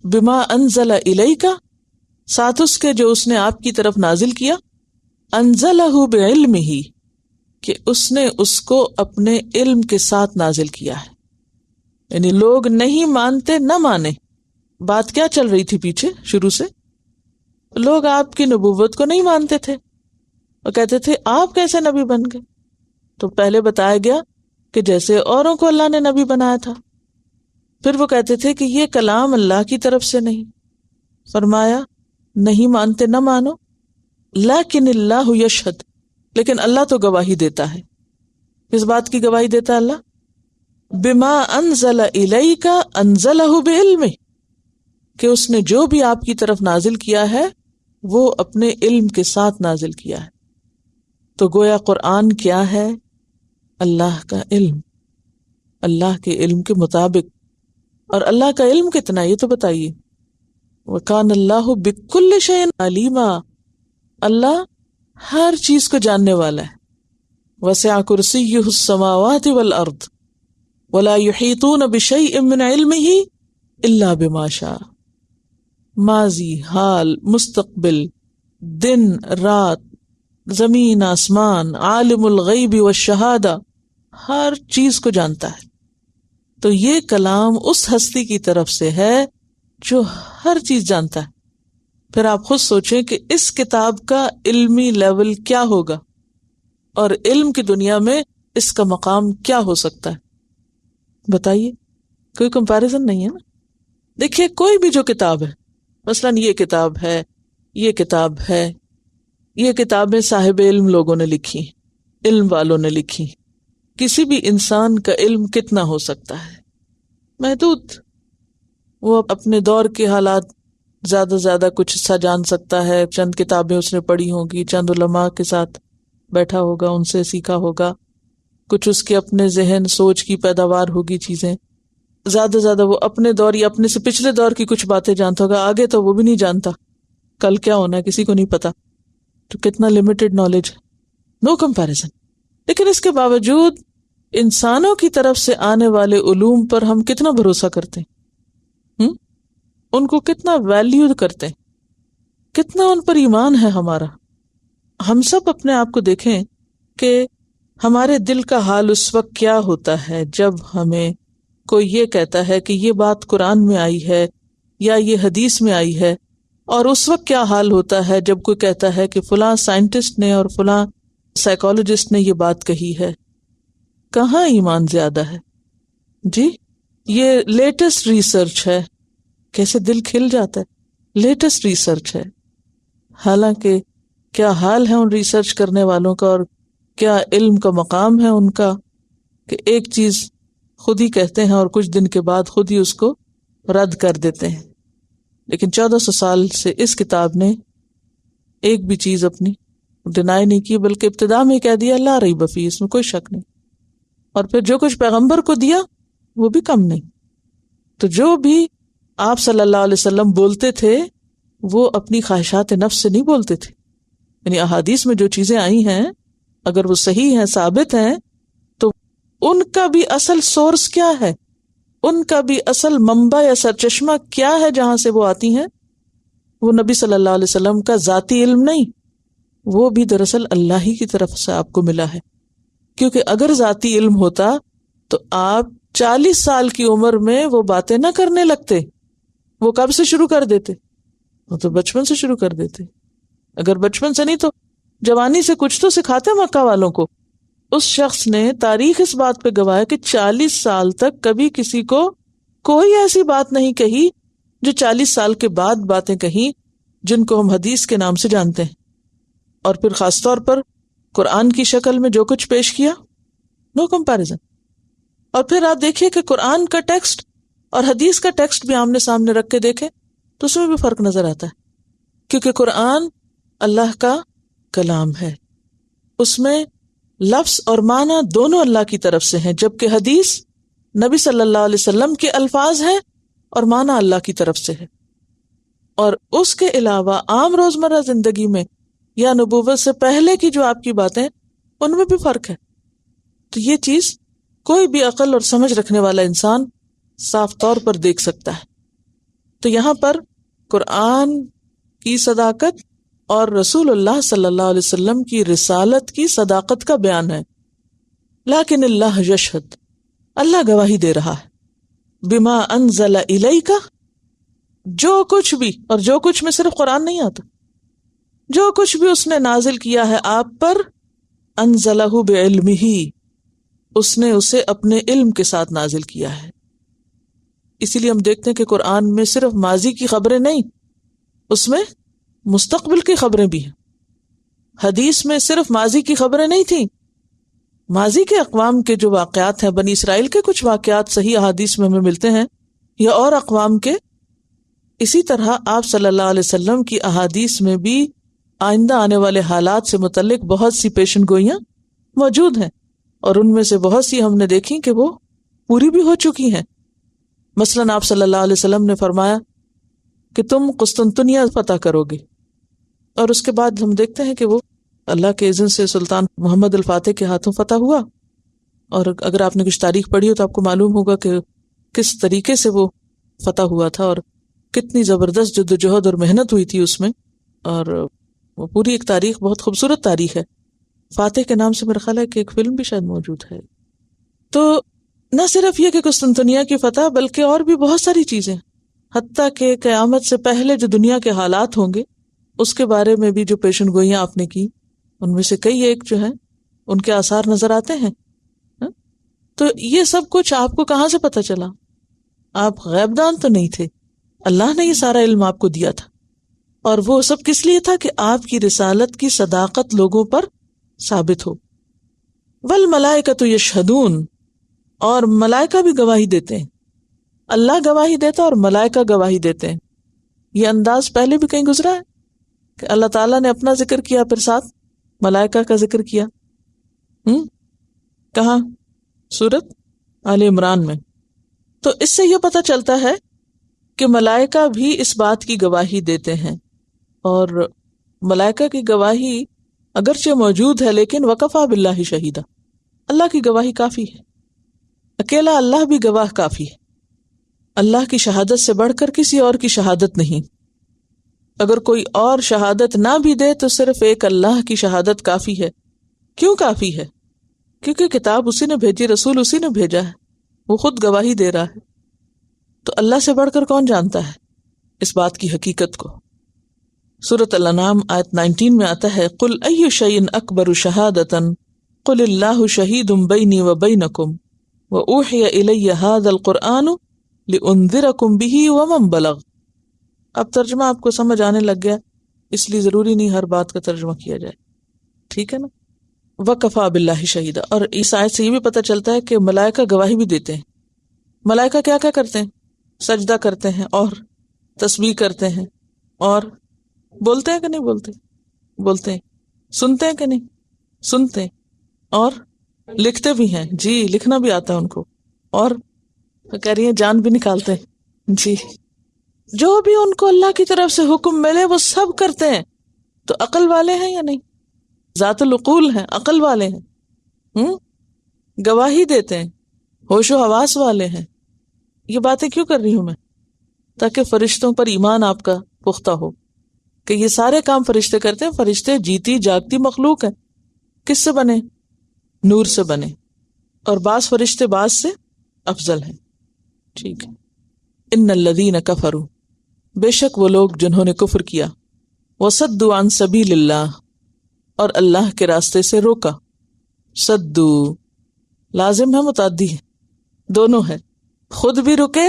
[SPEAKER 1] بما انزل الیک، ساتھ اس کے جو اس نے آپ کی طرف نازل کیا، انزلہ بعلمہ، کہ اس نے اس کو اپنے علم کے ساتھ نازل کیا ہے. یعنی لوگ نہیں مانتے نہ مانے. بات کیا چل رہی تھی پیچھے شروع سے؟ لوگ آپ کی نبوت کو نہیں مانتے تھے اور کہتے تھے آپ کیسے نبی بن گئے. تو پہلے بتایا گیا کہ جیسے اوروں کو اللہ نے نبی بنایا تھا. پھر وہ کہتے تھے کہ یہ کلام اللہ کی طرف سے نہیں. فرمایا نہیں مانتے نہ مانو، لیکن اللہ یشہد، لیکن اللہ تو گواہی دیتا ہے. کس بات کی گواہی دیتا ہے اللہ؟ بما انزل الیک انزلہ بعلمہ، کہ اس نے جو بھی آپ کی طرف نازل کیا ہے وہ اپنے علم کے ساتھ نازل کیا ہے. تو گویا قرآن کیا ہے؟ اللہ کا علم، اللہ کے علم کے مطابق. اور اللہ کا علم کتنا ہے یہ تو بتائیے. وَكَانَ اللَّهُ بِكُلِّ شَيْءٍ عَلِيمًا، اللہ ہر چیز کو جاننے والا ہے. وَسِعَ كُرْسِيُّهُ السَّمَاوَاتِ وَالْأَرْضِ وَلَا يُحِيطُونَ بِشَيْءٍ مِّنْ عِلْمِهِ إِلَّا بِمَا شَاءَ. ماضی، حال، مستقبل، دن رات، زمین آسمان، عالم الغیب والشہادہ، ہر چیز کو جانتا ہے. تو یہ کلام اس ہستی کی طرف سے ہے جو ہر چیز جانتا ہے. پھر آپ خود سوچیں کہ اس کتاب کا علمی لیول کیا ہوگا اور علم کی دنیا میں اس کا مقام کیا ہو سکتا ہے. بتائیے، کوئی کمپیریزن نہیں ہے نا. دیکھیے کوئی بھی جو کتاب ہے، مثلاً یہ کتاب ہے، یہ کتاب ہے، یہ کتابیں صاحب علم لوگوں نے لکھی، علم والوں نے لکھی. کسی بھی انسان کا علم کتنا ہو سکتا ہے؟ محدود. وہ اپنے دور کے حالات زیادہ سے زیادہ کچھ حصہ جان سکتا ہے، چند کتابیں اس نے پڑھی ہوں گی، چند علماء کے ساتھ بیٹھا ہوگا، ان سے سیکھا ہوگا، کچھ اس کے اپنے ذہن سوچ کی پیداوار ہوگی چیزیں. زیادہ سے زیادہ وہ اپنے دور یا اپنے سے پچھلے دور کی کچھ باتیں جانتا ہوگا، آگے تو وہ بھی نہیں جانتا، کل کیا ہونا ہے کسی کو نہیں پتا. تو کتنا لمیٹڈ نالج ہے، نو کمپیریزن. لیکن اس کے باوجود انسانوں کی طرف سے آنے والے علوم پر ہم کتنا بھروسہ کرتے ہیں، ان کو کتنا ویلیو کرتے ہیں، کتنا ان پر ایمان ہے ہمارا. ہم سب اپنے آپ کو دیکھیں کہ ہمارے دل کا حال اس وقت کیا ہوتا ہے جب ہمیں کوئی یہ کہتا ہے کہ یہ بات قرآن میں آئی ہے یا یہ حدیث میں آئی ہے، اور اس وقت کیا حال ہوتا ہے جب کوئی کہتا ہے کہ فلاں سائنٹسٹ نے اور فلاں سائیکالوجسٹ نے یہ بات کہی ہے. کہاں ایمان زیادہ ہے جی؟ یہ لیٹسٹ ریسرچ ہے. کیسے دل کھل جاتا ہے، لیٹسٹ ریسرچ ہے. حالانکہ کیا حال ہے ان ریسرچ کرنے والوں کا اور کیا علم کا مقام ہے ان کا کہ ایک چیز خود ہی کہتے ہیں اور کچھ دن کے بعد خود ہی اس کو رد کر دیتے ہیں. لیکن 1400 سال سے اس کتاب نے ایک بھی چیز اپنی ڈینائی نہیں کی، بلکہ ابتدا میں کہہ دیا لا ریب فیہ، اس میں کوئی شک نہیں. اور پھر جو کچھ پیغمبر کو دیا وہ بھی کم نہیں. تو جو بھی آپ صلی اللہ علیہ وسلم بولتے تھے وہ اپنی خواہشات نفس سے نہیں بولتے تھے. یعنی احادیث میں جو چیزیں آئی ہیں اگر وہ صحیح ہیں، ثابت ہیں، تو ان کا بھی اصل سورس کیا ہے، ان کا بھی اصل منبع یا سرچشمہ کیا ہے جہاں سے وہ آتی ہیں؟ وہ نبی صلی اللہ علیہ وسلم کا ذاتی علم نہیں، وہ بھی دراصل اللہ ہی کی طرف سے آپ کو ملا ہے. کیونکہ اگر ذاتی علم ہوتا تو آپ 40 سال کی عمر میں وہ باتیں نہ کرنے لگتے. وہ کب سے شروع کر دیتے؟ وہ تو بچپن سے شروع کر دیتے. اگر بچپن سے نہیں تو جوانی سے کچھ تو سکھاتے مکہ والوں کو. اس شخص نے تاریخ اس بات پہ گواہ ہے کہ 40 سال تک کبھی کسی کو کوئی ایسی بات نہیں کہی جو 40 سال کے بعد باتیں کہیں جن کو ہم حدیث کے نام سے جانتے ہیں. اور پھر خاص طور پر قرآن کی شکل میں جو کچھ پیش کیا، نو کمپیریزن. اور پھر آپ دیکھیے کہ قرآن کا ٹیکسٹ اور حدیث کا ٹیکسٹ بھی آمنے سامنے رکھ کے دیکھیں تو اس میں بھی فرق نظر آتا ہے، کیونکہ قرآن اللہ کا کلام ہے، اس میں لفظ اور معنی دونوں اللہ کی طرف سے ہیں، جبکہ حدیث نبی صلی اللہ علیہ وسلم کے الفاظ ہیں اور معنی اللہ کی طرف سے ہے۔ اور اس کے علاوہ عام روزمرہ زندگی میں یا نبوت سے پہلے کی جو آپ کی باتیں ان میں بھی فرق ہے۔ تو یہ چیز کوئی بھی عقل اور سمجھ رکھنے والا انسان صاف طور پر دیکھ سکتا ہے۔ تو یہاں پر قرآن کی صداقت اور رسول اللہ صلی اللہ علیہ وسلم کی رسالت کی صداقت کا بیان ہے۔ لیکن اللہ یشہد، اللہ گواہی دے رہا ہے، بما انزل الیک، جو کچھ بھی، اور جو کچھ میں صرف قرآن نہیں آتا، جو کچھ بھی اس نے نازل کیا ہے آپ پر، انزلہ بعلمہ، اس نے اسے اپنے علم کے ساتھ نازل کیا ہے۔ اسی لیے ہم دیکھتے ہیں کہ قرآن میں صرف ماضی کی خبریں نہیں، اس میں مستقبل کی خبریں بھی ہیں۔ حدیث میں صرف ماضی کی خبریں نہیں تھیں، ماضی کے اقوام کے جو واقعات ہیں، بنی اسرائیل کے کچھ واقعات صحیح احادیث میں ہمیں ملتے ہیں، یا اور اقوام کے۔ اسی طرح آپ صلی اللہ علیہ وسلم کی احادیث میں بھی آئندہ آنے والے حالات سے متعلق بہت سی پیشن گوئیاں موجود ہیں، اور ان میں سے بہت سی ہم نے دیکھی کہ وہ پوری بھی ہو چکی ہیں۔ مثلاً آپ صلی اللہ علیہ وسلم نے فرمایا کہ تم قسطنطنیہ فتح کرو گے، اور اس کے بعد ہم دیکھتے ہیں کہ وہ اللہ کے اذن سے سلطان محمد الفاتح کے ہاتھوں فتح ہوا۔ اور اگر آپ نے کچھ تاریخ پڑھی ہو تو آپ کو معلوم ہوگا کہ کس طریقے سے وہ فتح ہوا تھا، اور کتنی زبردست جدوجہد اور محنت ہوئی تھی اس میں، اور وہ پوری ایک تاریخ، بہت خوبصورت تاریخ ہے۔ فاتح کے نام سے میرا خیال ہے کہ ایک فلم بھی شاید موجود ہے۔ تو نہ صرف یہ کہ قسطنطنیہ کی فتح، بلکہ اور بھی بہت ساری چیزیں، حتیٰ کہ قیامت سے پہلے جو دنیا کے حالات ہوں گے اس کے بارے میں بھی جو پیشن گوئیاں آپ نے کی، ان میں سے کئی ایک جو ہیں ان کے آثار نظر آتے ہیں۔ تو یہ سب کچھ آپ کو کہاں سے پتہ چلا؟ آپ غیب دان تو نہیں تھے، اللہ نے یہ سارا علم آپ کو دیا تھا، اور وہ سب کس لیے تھا کہ آپ کی رسالت کی صداقت لوگوں پر ثابت ہو۔ والملائکۃ یشہدون، اور ملائکہ بھی گواہی دیتے ہیں، اللہ گواہی دیتا اور ملائکہ گواہی دیتے ہیں۔ یہ انداز پہلے بھی کہیں گزرا ہے کہ اللہ تعالیٰ نے اپنا ذکر کیا پھر ساتھ ملائکہ کا ذکر کیا۔ کہاں؟ سورۃ آل عمران میں۔ تو اس سے یہ پتہ چلتا ہے کہ ملائکہ بھی اس بات کی گواہی دیتے ہیں، اور ملائکہ کی گواہی اگرچہ موجود ہے لیکن وکفیٰ باللہ شہیدا، اللہ کی گواہی کافی ہے، اکیلا اللہ بھی گواہ کافی ہے۔ اللہ کی شہادت سے بڑھ کر کسی اور کی شہادت نہیں۔ اگر کوئی اور شہادت نہ بھی دے تو صرف ایک اللہ کی شہادت کافی ہے۔ کیوں کافی ہے؟ کیونکہ کتاب اسی نے بھیجی، رسول اسی نے بھیجا ہے، وہ خود گواہی دے رہا ہے۔ تو اللہ سے بڑھ کر کون جانتا ہے اس بات کی حقیقت کو؟ سورۃ الانعام آیت 19 میں آتا ہے، قل ای شیء اکبر شہادۃ قل اللہ شہید بینی وبینکم واوحی الی ھذا القرآن لانذرکم بہ ومن بلغ۔ اب ترجمہ آپ کو سمجھ آنے لگ گیا، اس لیے ضروری نہیں ہر بات کا ترجمہ کیا جائے، ٹھیک ہے نا؟ وکفیٰ باللہ شہیدا۔ اور اس آیت سے یہ بھی پتہ چلتا ہے کہ ملائکہ گواہی بھی دیتے ہیں۔ ملائکہ کیا کیا کرتے ہیں؟ سجدہ کرتے ہیں، اور تسبیح کرتے ہیں، اور بولتے ہیں کہ نہیں بولتے؟ بولتے ہیں۔ سنتے ہیں کہ نہیں؟ سنتے ہیں، اور لکھتے بھی ہیں، جی لکھنا بھی آتا ہے ان کو، اور کہہ رہی ہیں جان بھی نکالتے ہیں، جی جو بھی ان کو اللہ کی طرف سے حکم ملے وہ سب کرتے ہیں۔ تو عقل والے ہیں یا نہیں؟ ذات العقول ہیں، عقل والے ہیں، گواہی دیتے ہیں، ہوش و حواس والے ہیں۔ یہ باتیں کیوں کر رہی ہوں میں؟ تاکہ فرشتوں پر ایمان آپ کا پختہ ہو کہ یہ سارے کام فرشتے کرتے ہیں۔ فرشتے جیتی جاگتی مخلوق ہیں، کس سے بنے؟ نور سے بنے، اور بعض فرشتے بعض سے افضل ہیں، ٹھیک ہے۔ ان الذین کفروا، بے شک وہ لوگ جنہوں نے کفر کیا، وصدوا عن سبیل اللہ، اور اللہ کے راستے سے روکا۔ صدو لازم ہے متعدی ہے، دونوں ہے، خود بھی رکے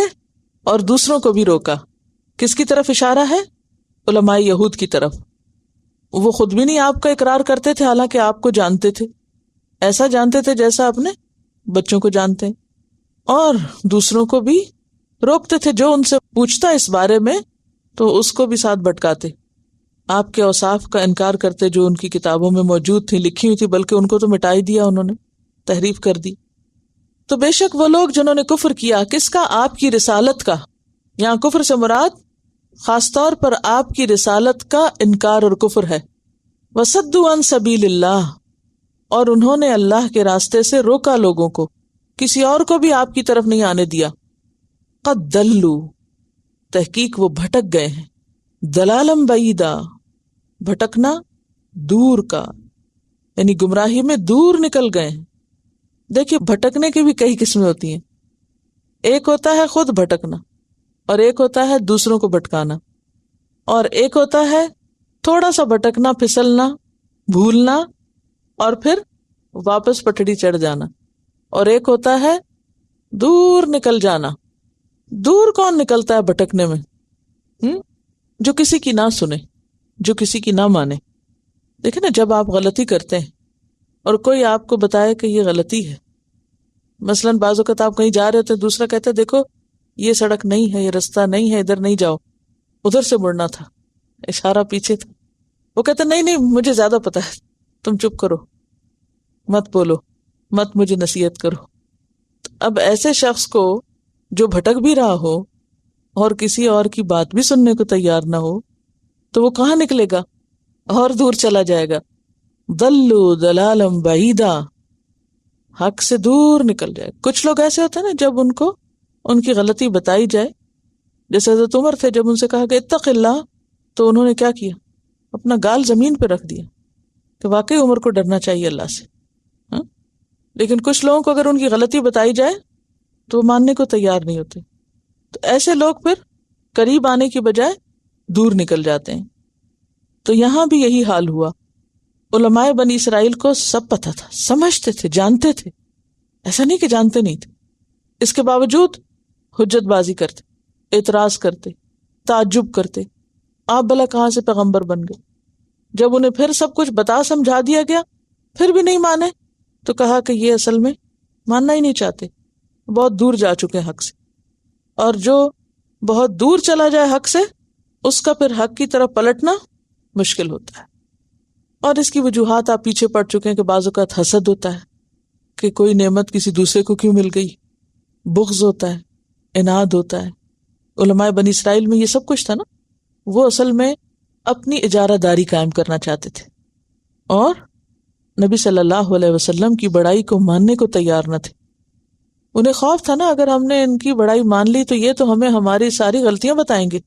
[SPEAKER 1] اور دوسروں کو بھی روکا۔ کس کی طرف اشارہ ہے؟ علماء یہود کی طرف۔ وہ خود بھی نہیں آپ کا اقرار کرتے تھے، حالانکہ آپ کو جانتے تھے، ایسا جانتے تھے جیسا اپنے بچوں کو جانتے ہیں، اور دوسروں کو بھی روکتے تھے، جو ان سے پوچھتا اس بارے میں تو اس کو بھی ساتھ بھٹکاتے، آپ کے اوصاف کا انکار کرتے جو ان کی کتابوں میں موجود تھی، لکھی ہوئی تھی، بلکہ ان کو تو مٹا ہی دیا انہوں نے، تحریف کر دی۔ تو بے شک وہ لوگ جنہوں نے کفر کیا، کس کا؟ آپ کی رسالت کا۔ یہاں کفر سے مراد خاص طور پر آپ کی رسالت کا انکار اور کفر ہے۔ وَصَدُّوا عَن سَبِيلِ اللَّهِ، اور انہوں نے اللہ کے راستے سے روکا لوگوں کو، کسی اور کو بھی آپ کی طرف نہیں آنے دیا۔ قَدْ ضَلُّوا، تحقیق وہ بھٹک گئے ہیں، ضَلَالًا بَعِيدًا، بھٹکنا دور کا، یعنی گمراہی میں دور نکل گئے ہیں۔ دیکھیے بھٹکنے کی بھی کئی قسمیں ہوتی ہیں، ایک ہوتا ہے خود بھٹکنا، اور ایک ہوتا ہے دوسروں کو بھٹکانا، اور ایک ہوتا ہے تھوڑا سا بھٹکنا، پھسلنا، بھولنا اور پھر واپس پٹڑی چڑھ جانا، اور ایک ہوتا ہے دور نکل جانا۔ دور کون نکلتا ہے بھٹکنے میں؟ جو کسی کی نہ سنے، جو کسی کی نہ مانے۔ دیکھیں نا، جب آپ غلطی کرتے ہیں اور کوئی آپ کو بتائے کہ یہ غلطی ہے، مثلاً بعض اوقات آپ کہیں جا رہے ہوتے، دوسرا کہتا ہے دیکھو یہ سڑک نہیں ہے، یہ رستہ نہیں ہے، ادھر نہیں جاؤ، ادھر سے مڑنا تھا، اشارہ پیچھے تھا، وہ کہتا نہیں نہیں مجھے زیادہ پتا ہے، تم چپ کرو، مت بولو، مت مجھے نصیحت کرو۔ اب ایسے شخص کو جو بھٹک بھی رہا ہو اور کسی اور کی بات بھی سننے کو تیار نہ ہو، تو وہ کہاں نکلے گا؟ اور دور چلا جائے گا۔ ضلوا ضلالا بعیدا، حق سے دور نکل جائے۔ کچھ لوگ ایسے ہوتے ہیں نا، جب ان کو ان کی غلطی بتائی جائے، جیسے حضرت عمر تھے، جب ان سے کہا کہ اتق اللہ، تو انہوں نے کیا کیا؟ اپنا گال زمین پہ رکھ دیا کہ واقعی عمر کو ڈرنا چاہیے اللہ سے۔ لیکن کچھ لوگوں کو اگر ان کی غلطی بتائی جائے تو وہ ماننے کو تیار نہیں ہوتے، تو ایسے لوگ پھر قریب آنے کی بجائے دور نکل جاتے ہیں۔ تو یہاں بھی یہی حال ہوا، علماء بنی اسرائیل کو سب پتہ تھا، سمجھتے تھے، جانتے تھے، ایسا نہیں کہ جانتے نہیں تھے، اس کے باوجود حجت بازی کرتے، اعتراض کرتے، تعجب کرتے، آپ بھلا کہاں سے پیغمبر بن گئے؟ جب انہیں پھر سب کچھ بتا سمجھا دیا گیا پھر بھی نہیں مانے، تو کہا کہ یہ اصل میں ماننا ہی نہیں چاہتے، بہت دور جا چکے ہیں حق سے، اور جو بہت دور چلا جائے حق سے، اس کا پھر حق کی طرف پلٹنا مشکل ہوتا ہے۔ اور اس کی وجوہات آپ پیچھے پڑ چکے ہیں کہ بعض اوقات حسد ہوتا ہے کہ کوئی نعمت کسی دوسرے کو کیوں مل گئی، بغض ہوتا ہے، عناد ہوتا ہے۔ علماء بنی اسرائیل میں یہ سب کچھ تھا نا، وہ اصل میں اپنی اجارہ داری قائم کرنا چاہتے تھے، اور نبی صلی اللہ علیہ وسلم کی بڑائی کو ماننے کو تیار نہ تھے۔ انہیں خوف تھا نا، اگر ہم نے ان کی بڑائی مان لی تو یہ تو ہمیں ہماری ساری غلطیاں بتائیں گے،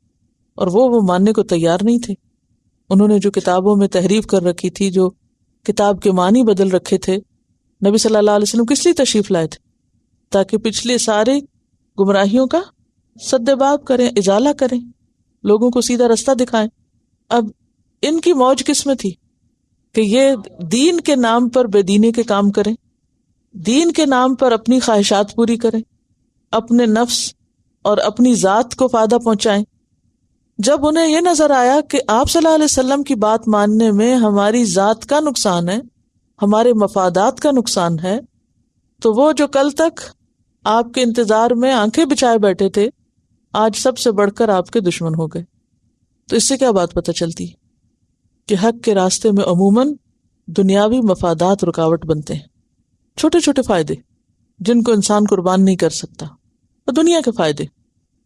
[SPEAKER 1] اور وہ ماننے کو تیار نہیں تھے۔ انہوں نے جو کتابوں میں تحریف کر رکھی تھی، جو کتاب کے معنی بدل رکھے تھے، نبی صلی اللہ علیہ وسلم کس لیے تشریف لائے تھے؟ تاکہ پچھلے سارے گمراہیوں کا سدباب کریں، ازالہ کریں، لوگوں کو سیدھا رستہ دکھائیں۔ اب ان کی موج کس میں تھی کہ یہ دین کے نام پر بے دینی کے کام کریں، دین کے نام پر اپنی خواہشات پوری کریں، اپنے نفس اور اپنی ذات کو فائدہ پہنچائیں۔ جب انہیں یہ نظر آیا کہ آپ صلی اللہ علیہ وسلم کی بات ماننے میں ہماری ذات کا نقصان ہے، ہمارے مفادات کا نقصان ہے، تو وہ جو کل تک آپ کے انتظار میں آنکھیں بچھائے بیٹھے تھے، آج سب سے بڑھ کر آپ کے دشمن ہو گئے۔ تو اس سے کیا بات پتہ چلتی ہے کہ حق کے راستے میں عموماً دنیاوی مفادات رکاوٹ بنتے ہیں، چھوٹے چھوٹے فائدے جن کو انسان قربان نہیں کر سکتا، اور دنیا کے فائدے،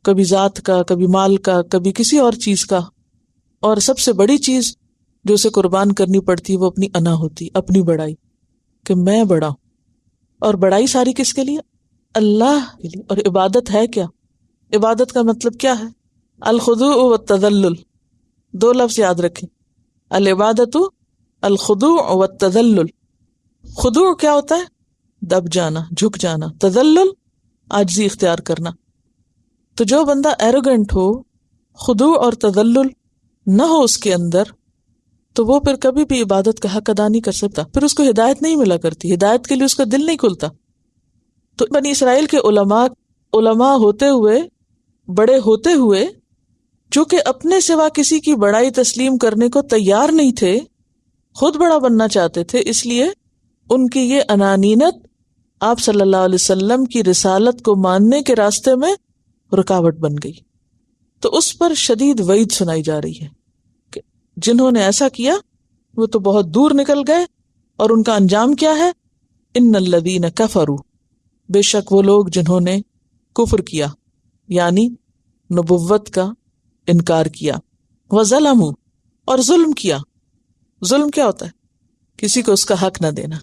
[SPEAKER 1] کبھی ذات کا، کبھی مال کا، کبھی کسی اور چیز کا، اور سب سے بڑی چیز جو اسے قربان کرنی پڑتی ہے وہ اپنی انا ہوتی، اپنی بڑائی، کہ میں بڑا ہوں۔ اور بڑائی ساری کس کے لیے؟ اللہ کے لیے۔ اور عبادت ہے کیا؟ عبادت کا مطلب کیا ہے؟ الخضوع والتذلل، دو لفظ یاد رکھیں، العبادت الخضوع والتذلل۔ خضوع کیا ہوتا ہے؟ دب جانا، جھک جانا، تذلل عاجزی اختیار کرنا۔ تو جو بندہ ایروگنٹ ہو، خضوع اور تذلل نہ ہو اس کے اندر، تو وہ پھر کبھی بھی عبادت کا حق ادا نہیں کر سکتا، پھر اس کو ہدایت نہیں ملا کرتی، ہدایت کے لیے اس کا دل نہیں کھلتا۔ تو بنی اسرائیل کے علماء ہوتے ہوئے، بڑے ہوتے ہوئے، چونکہ اپنے سوا کسی کی بڑائی تسلیم کرنے کو تیار نہیں تھے، خود بڑا بننا چاہتے تھے، اس لیے ان کی یہ انانینت آپ صلی اللہ علیہ وسلم کی رسالت کو ماننے کے راستے میں رکاوٹ بن گئی، تو اس پر شدید وعید سنائی جا رہی ہے کہ جنہوں نے ایسا کیا وہ تو بہت دور نکل گئے، اور ان کا انجام کیا ہے؟ ان الذین کفروا، بے شک وہ لوگ جنہوں نے کفر کیا یعنی نبوت کا انکار کیا، وظلموا، اور ظلم کیا۔ ظلم کیا ہوتا ہے؟ کسی کو اس کا حق نہ دینا۔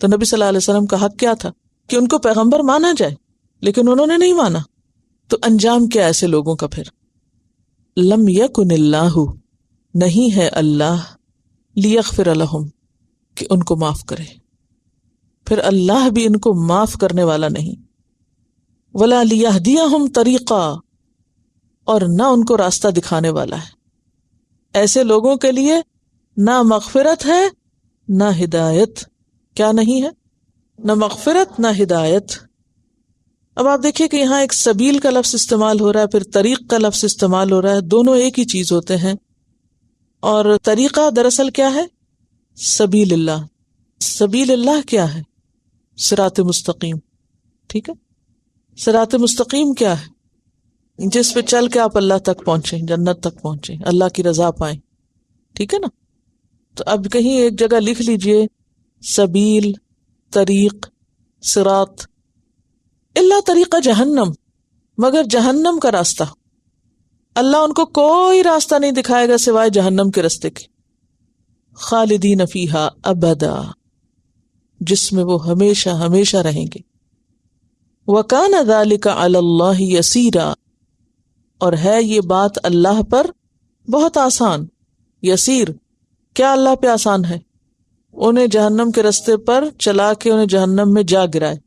[SPEAKER 1] تو نبی صلی اللہ علیہ وسلم کا حق کیا تھا کہ ان کو پیغمبر مانا جائے، لیکن انہوں نے نہیں مانا۔ تو انجام کیا ایسے لوگوں کا پھر؟ لم یکن اللہ، نہیں ہے اللہ، لیغفر لہم، کہ ان کو معاف کرے، پھر اللہ بھی ان کو معاف کرنے والا نہیں، ولا لیہدیہم طریقا، اور نہ ان کو راستہ دکھانے والا ہے۔ ایسے لوگوں کے لیے نہ مغفرت ہے نہ ہدایت۔ کیا نہیں ہے؟ نہ مغفرت نہ ہدایت۔ اب آپ دیکھیے کہ یہاں ایک سبیل کا لفظ استعمال ہو رہا ہے، پھر طریق کا لفظ استعمال ہو رہا ہے، دونوں ایک ہی چیز ہوتے ہیں۔ اور طریقہ دراصل کیا ہے؟ سبیل اللہ۔ سبیل اللہ کیا ہے؟ صراط مستقیم، ٹھیک ہے؟ صراط مستقیم کیا ہے؟ جس پہ چل کے آپ اللہ تک پہنچیں، جنت تک پہنچیں، اللہ کی رضا پائیں، ٹھیک ہے نا؟ تو اب کہیں ایک جگہ لکھ لیجئے سبیل، طریق، صراط، الا طریقہ جہنم، مگر جہنم کا راستہ۔ اللہ ان کو کوئی راستہ نہیں دکھائے گا سوائے جہنم کے راستے کے، خالدین فیہا ابدا، جس میں وہ ہمیشہ ہمیشہ رہیں گے۔ وَكَانَ ذَلِكَ عَلَى اللَّهِ يَسِيرًا، اور ہے یہ بات اللہ پر بہت آسان۔ یسیر، کیا اللہ پہ آسان ہے؟ انہیں جہنم کے راستے پر چلا کے انہیں جہنم میں جا گرائے۔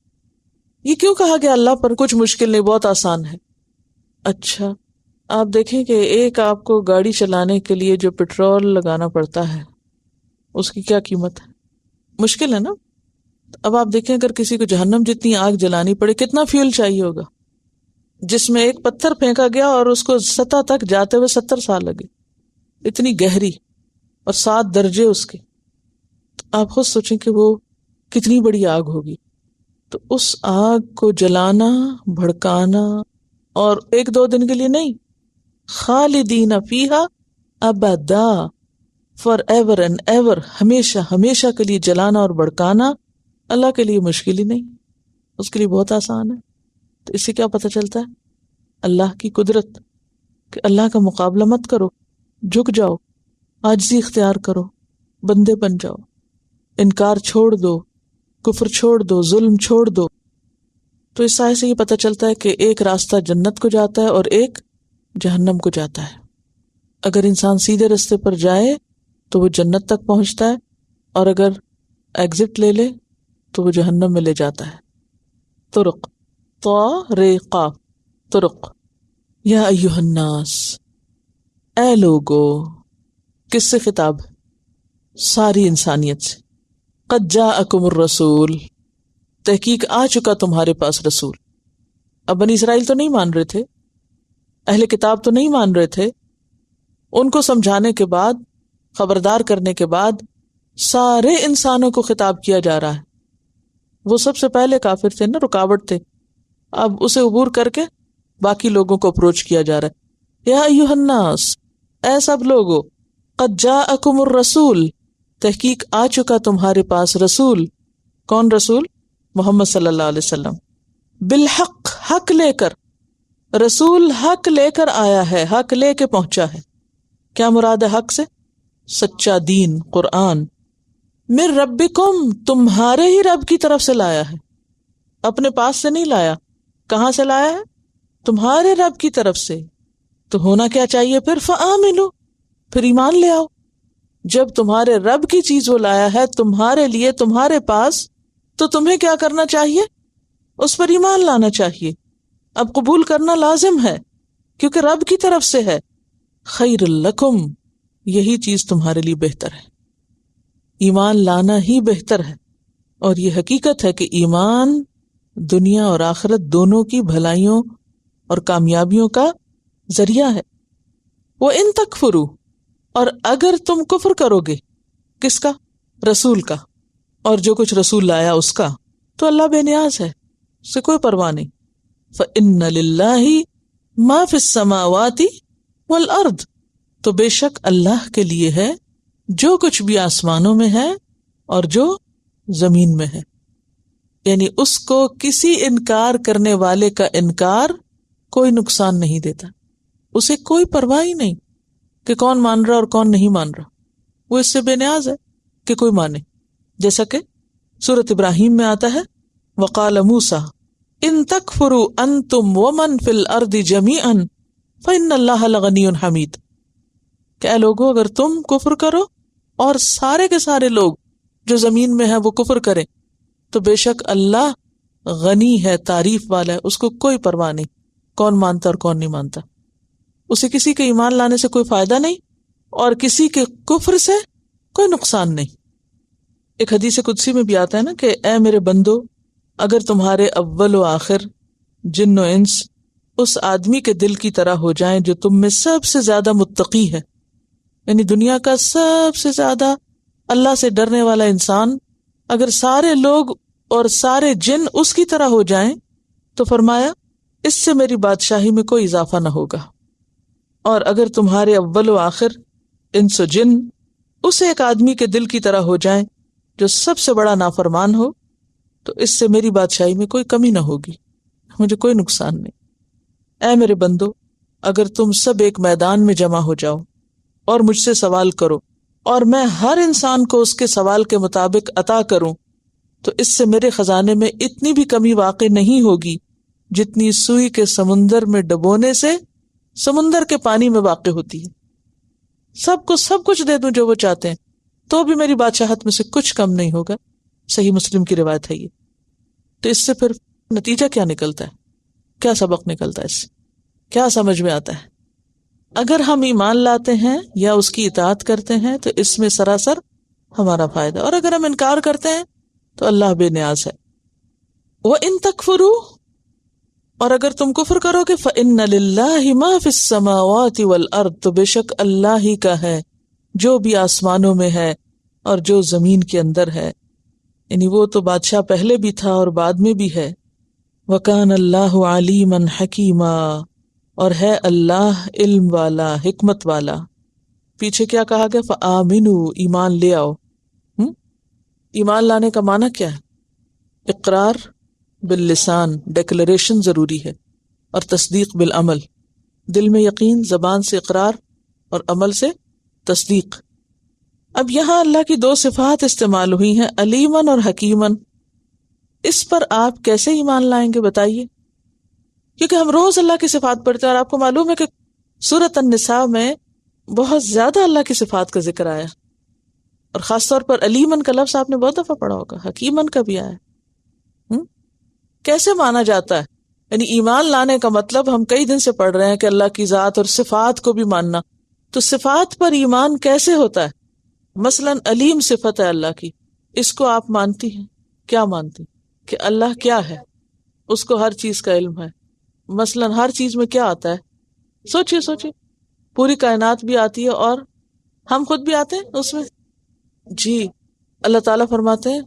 [SPEAKER 1] یہ کیوں کہا گیا اللہ پر کچھ مشکل نہیں، بہت آسان ہے؟ اچھا آپ دیکھیں کہ ایک آپ کو گاڑی چلانے کے لیے جو پیٹرول لگانا پڑتا ہے اس کی کیا قیمت ہے؟ مشکل ہے نا؟ اب آپ دیکھیں اگر کسی کو جہنم جتنی آگ جلانی پڑے کتنا فیول چاہیے ہوگا، جس میں ایک پتھر پھینکا گیا اور اس کو سطح تک جاتے ہوئے 70 سال لگے، اتنی گہری، اور 7 درجے اس کے۔ تو آپ خود سوچیں کہ وہ کتنی بڑی آگ ہوگی۔ تو اس آگ کو جلانا، بھڑکانا، اور 1-2 دن کے لیے نہیں، خالدین فیہا ابدا، فار ایور اینڈ ایور، ہمیشہ ہمیشہ کے لیے جلانا اور بھڑکانا اللہ کے لیے مشکل ہی نہیں، اس کے لیے بہت آسان ہے۔ تو اس سے کیا پتہ چلتا ہے؟ اللہ کی قدرت، کہ اللہ کا مقابلہ مت کرو، جھک جاؤ، عاجزی اختیار کرو، بندے بن جاؤ، انکار چھوڑ دو، کفر چھوڑ دو، ظلم چھوڑ دو۔ تو اس آیت سے یہ پتہ چلتا ہے کہ ایک راستہ جنت کو جاتا ہے اور ایک جہنم کو جاتا ہے۔ اگر انسان سیدھے راستے پر جائے تو وہ جنت تک پہنچتا ہے، اور اگر ایگزٹ لے لے تو وہ جہنم میں لے جاتا ہے۔ طرق، طریقہ، طرق۔ یا ایھا الناس، اے لوگو، کس سے خطاب؟ ساری انسانیت سے۔ قد جاءکم الرسول، تحقیق آ چکا تمہارے پاس رسول۔ اب بنی اسرائیل تو نہیں مان رہے تھے، اہل کتاب تو نہیں مان رہے تھے، ان کو سمجھانے کے بعد، خبردار کرنے کے بعد سارے انسانوں کو خطاب کیا جا رہا ہے۔ وہ سب سے پہلے کافر تھے نا، رکاوٹ تھے، اب اسے عبور کر کے باقی لوگوں کو اپروچ کیا جا رہا ہے۔ یا ایھا الناس، اے سب لوگو، قد جاءکم الرسول، تحقیق آ چکا تمہارے پاس رسول۔ کون رسول؟ محمد صلی اللہ علیہ وسلم۔ بالحق، حق لے کر، رسول حق لے کر آیا ہے، حق لے کے پہنچا ہے۔ کیا مراد ہے حق سے؟ سچا دین، قرآن۔ من ربکم، تمہارے ہی رب کی طرف سے لایا ہے، اپنے پاس سے نہیں لایا۔ کہاں سے لایا ہے؟ تمہارے رب کی طرف سے۔ تو ہونا کیا چاہیے پھر؟ فآمنوا، پھر ایمان لے آؤ۔ جب تمہارے رب کی چیز وہ لایا ہے تمہارے لیے، تمہارے پاس، تو تمہیں کیا کرنا چاہیے؟ اس پر ایمان لانا چاہیے۔ اب قبول کرنا لازم ہے کیونکہ رب کی طرف سے ہے۔ خیر لکم، یہی چیز تمہارے لیے بہتر ہے، ایمان لانا ہی بہتر ہے۔ اور یہ حقیقت ہے کہ ایمان دنیا اور آخرت دونوں کی بھلائیوں اور کامیابیوں کا ذریعہ ہے۔ وَإِن تَكْفُرُوا، اور اگر تم کفر کرو گے، کس کا؟ رسول کا، اور جو کچھ رسول لایا اس کا، تو اللہ بے نیاز ہے، اس سے کوئی پرواہ نہیں. فَإِنَّ لِلَّهِ مَا فِي السَّمَاوَاتِ وَالْأَرْضِ، تو بے شک اللہ کے لیے ہے جو کچھ بھی آسمانوں میں ہے اور جو زمین میں ہے. یعنی اس کو کسی انکار کرنے والے کا انکار کوئی نقصان نہیں دیتا، اسے کوئی پرواہ ہی نہیں کہ کون مان رہا اور کون نہیں مان رہا، وہ اس سے بے نیاز ہے کہ کوئی مانے. جیسا کہ سورۃ ابراہیم میں آتا ہے وقال موسیٰ ان تکفروا انتم ومن فی الارض جمیعا فإن اللہ لغنی حمید، کہ اے لوگو اگر تم کفر کرو اور سارے کے سارے لوگ جو زمین میں ہیں وہ کفر کریں تو بے شک اللہ غنی ہے، تعریف والا ہے، اس کو کوئی پرواہ نہیں کون مانتا اور کون نہیں مانتا. اسے کسی کے ایمان لانے سے کوئی فائدہ نہیں اور کسی کے کفر سے کوئی نقصان نہیں. ایک حدیث قدسی میں بھی آتا ہے نا کہ اے میرے بندو اگر تمہارے اول و آخر جن و انس اس آدمی کے دل کی طرح ہو جائیں جو تم میں سب سے زیادہ متقی ہے، یعنی دنیا کا سب سے زیادہ اللہ سے ڈرنے والا انسان، اگر سارے لوگ اور سارے جن اس کی طرح ہو جائیں تو فرمایا اس سے میری بادشاہی میں کوئی اضافہ نہ ہوگا. اور اگر تمہارے اول و آخر انس و جن اس ایک آدمی کے دل کی طرح ہو جائیں جو سب سے بڑا نافرمان ہو تو اس سے میری بادشاہی میں کوئی کمی نہ ہوگی، مجھے کوئی نقصان نہیں. اے میرے بندو اگر تم سب ایک میدان میں جمع ہو جاؤ اور مجھ سے سوال کرو اور میں ہر انسان کو اس کے سوال کے مطابق عطا کروں تو اس سے میرے خزانے میں اتنی بھی کمی واقع نہیں ہوگی جتنی سوئی کے سمندر میں ڈبونے سے سمندر کے پانی میں واقع ہوتی ہے. سب کو سب کچھ دے دوں جو وہ چاہتے ہیں تو بھی میری بادشاہت میں سے کچھ کم نہیں ہوگا. صحیح مسلم کی روایت ہے یہ. تو اس سے پھر نتیجہ کیا نکلتا ہے، کیا سبق نکلتا ہے، اس سے کیا سمجھ میں آتا ہے؟ اگر ہم ایمان لاتے ہیں یا اس کی اطاعت کرتے ہیں تو اس میں سراسر ہمارا فائدہ، اور اگر ہم انکار کرتے ہیں تو اللہ بے نیاز ہے. وَإِن تَكْفُرُوا، اور اگر تم کفر کرو گے فَإِنَّ لِلَّهِ مَا فِي السَّمَاوَاتِ وَالْأَرْضِ، تو بے شک اللہ ہی کا ہے جو بھی آسمانوں میں ہے اور جو زمین کے اندر ہے. یعنی وہ تو بادشاہ پہلے بھی تھا اور بعد میں بھی ہے. وَكَانَ اللَّهُ عَلِيمًا حَكِيمًا، اور ہے اللہ علم والا حکمت والا. پیچھے کیا کہا گیا؟ فَآمِنُوا، ایمان لے آؤ. ایمان لانے کا معنی کیا ہے؟ اقرار باللسان، ڈیکلریشن ضروری ہے، اور تصدیق بالعمل، دل میں یقین، زبان سے اقرار اور عمل سے تصدیق. اب یہاں اللہ کی دو صفات استعمال ہوئی ہیں، علیمن اور حکیمن. اس پر آپ کیسے ایمان لائیں گے بتائیے؟ کیونکہ ہم روز اللہ کی صفات پڑھتے ہیں اور آپ کو معلوم ہے کہ سورۃ النساء میں بہت زیادہ اللہ کی صفات کا ذکر آیا، اور خاص طور پر علیمن کا لفظ آپ نے بہت دفعہ پڑھا ہوگا، حکیمن کا بھی آیا. کیسے مانا جاتا ہے؟ یعنی ایمان لانے کا مطلب ہم کئی دن سے پڑھ رہے ہیں کہ اللہ کی ذات اور صفات کو بھی ماننا. تو صفات پر ایمان کیسے ہوتا ہے؟ مثلا علیم صفت ہے اللہ کی، اس کو آپ مانتی ہیں؟ کیا مانتی؟ کہ اللہ کیا ہے، اس کو ہر چیز کا علم ہے. مثلا ہر چیز میں کیا آتا ہے؟ سوچئے پوری کائنات بھی آتی ہے اور ہم خود بھی آتے ہیں اس میں. جی اللہ تعالیٰ فرماتے ہیں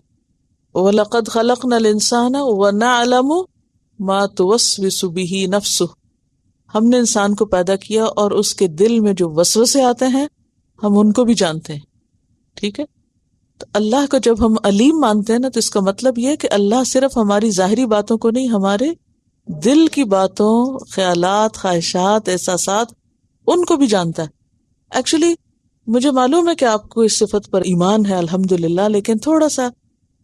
[SPEAKER 1] وَلَقَدْ خَلَقْنَا الْإِنسَانَ وَنَعْلَمُ مَا تُوَسْوِسُ بِهِ نَفْسُهُ، ہم نے انسان کو پیدا کیا اور اس کے دل میں جو وسوسے آتے ہیں ہم ان کو بھی جانتے ہیں. ٹھیک ہے، تو اللہ کو جب ہم علیم مانتے ہیں نا تو اس کا مطلب یہ ہے کہ اللہ صرف ہماری ظاہری باتوں کو نہیں، ہمارے دل کی باتوں، خیالات، خواہشات، احساسات، ان کو بھی جانتا ہے. ایکچولی مجھے معلوم ہے کہ آپ کو اس صفت پر ایمان ہے الحمدللہ، لیکن تھوڑا سا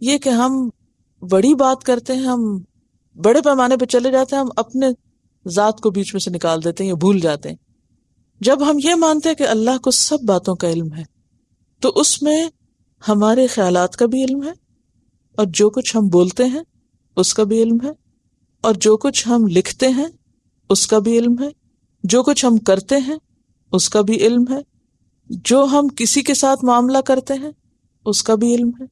[SPEAKER 1] یہ کہ ہم بڑی بات کرتے ہیں، ہم بڑے پیمانے پہ چلے جاتے ہیں، ہم اپنے ذات کو بیچ میں سے نکال دیتے ہیں یا بھول جاتے ہیں. جب ہم یہ مانتے ہیں کہ اللہ کو سب باتوں کا علم ہے تو اس میں ہمارے خیالات کا بھی علم ہے، اور جو کچھ ہم بولتے ہیں اس کا بھی علم ہے، اور جو کچھ ہم لکھتے ہیں اس کا بھی علم ہے، جو کچھ ہم کرتے ہیں اس کا بھی علم ہے، جو ہم کسی کے ساتھ معاملہ کرتے ہیں اس کا بھی علم ہے.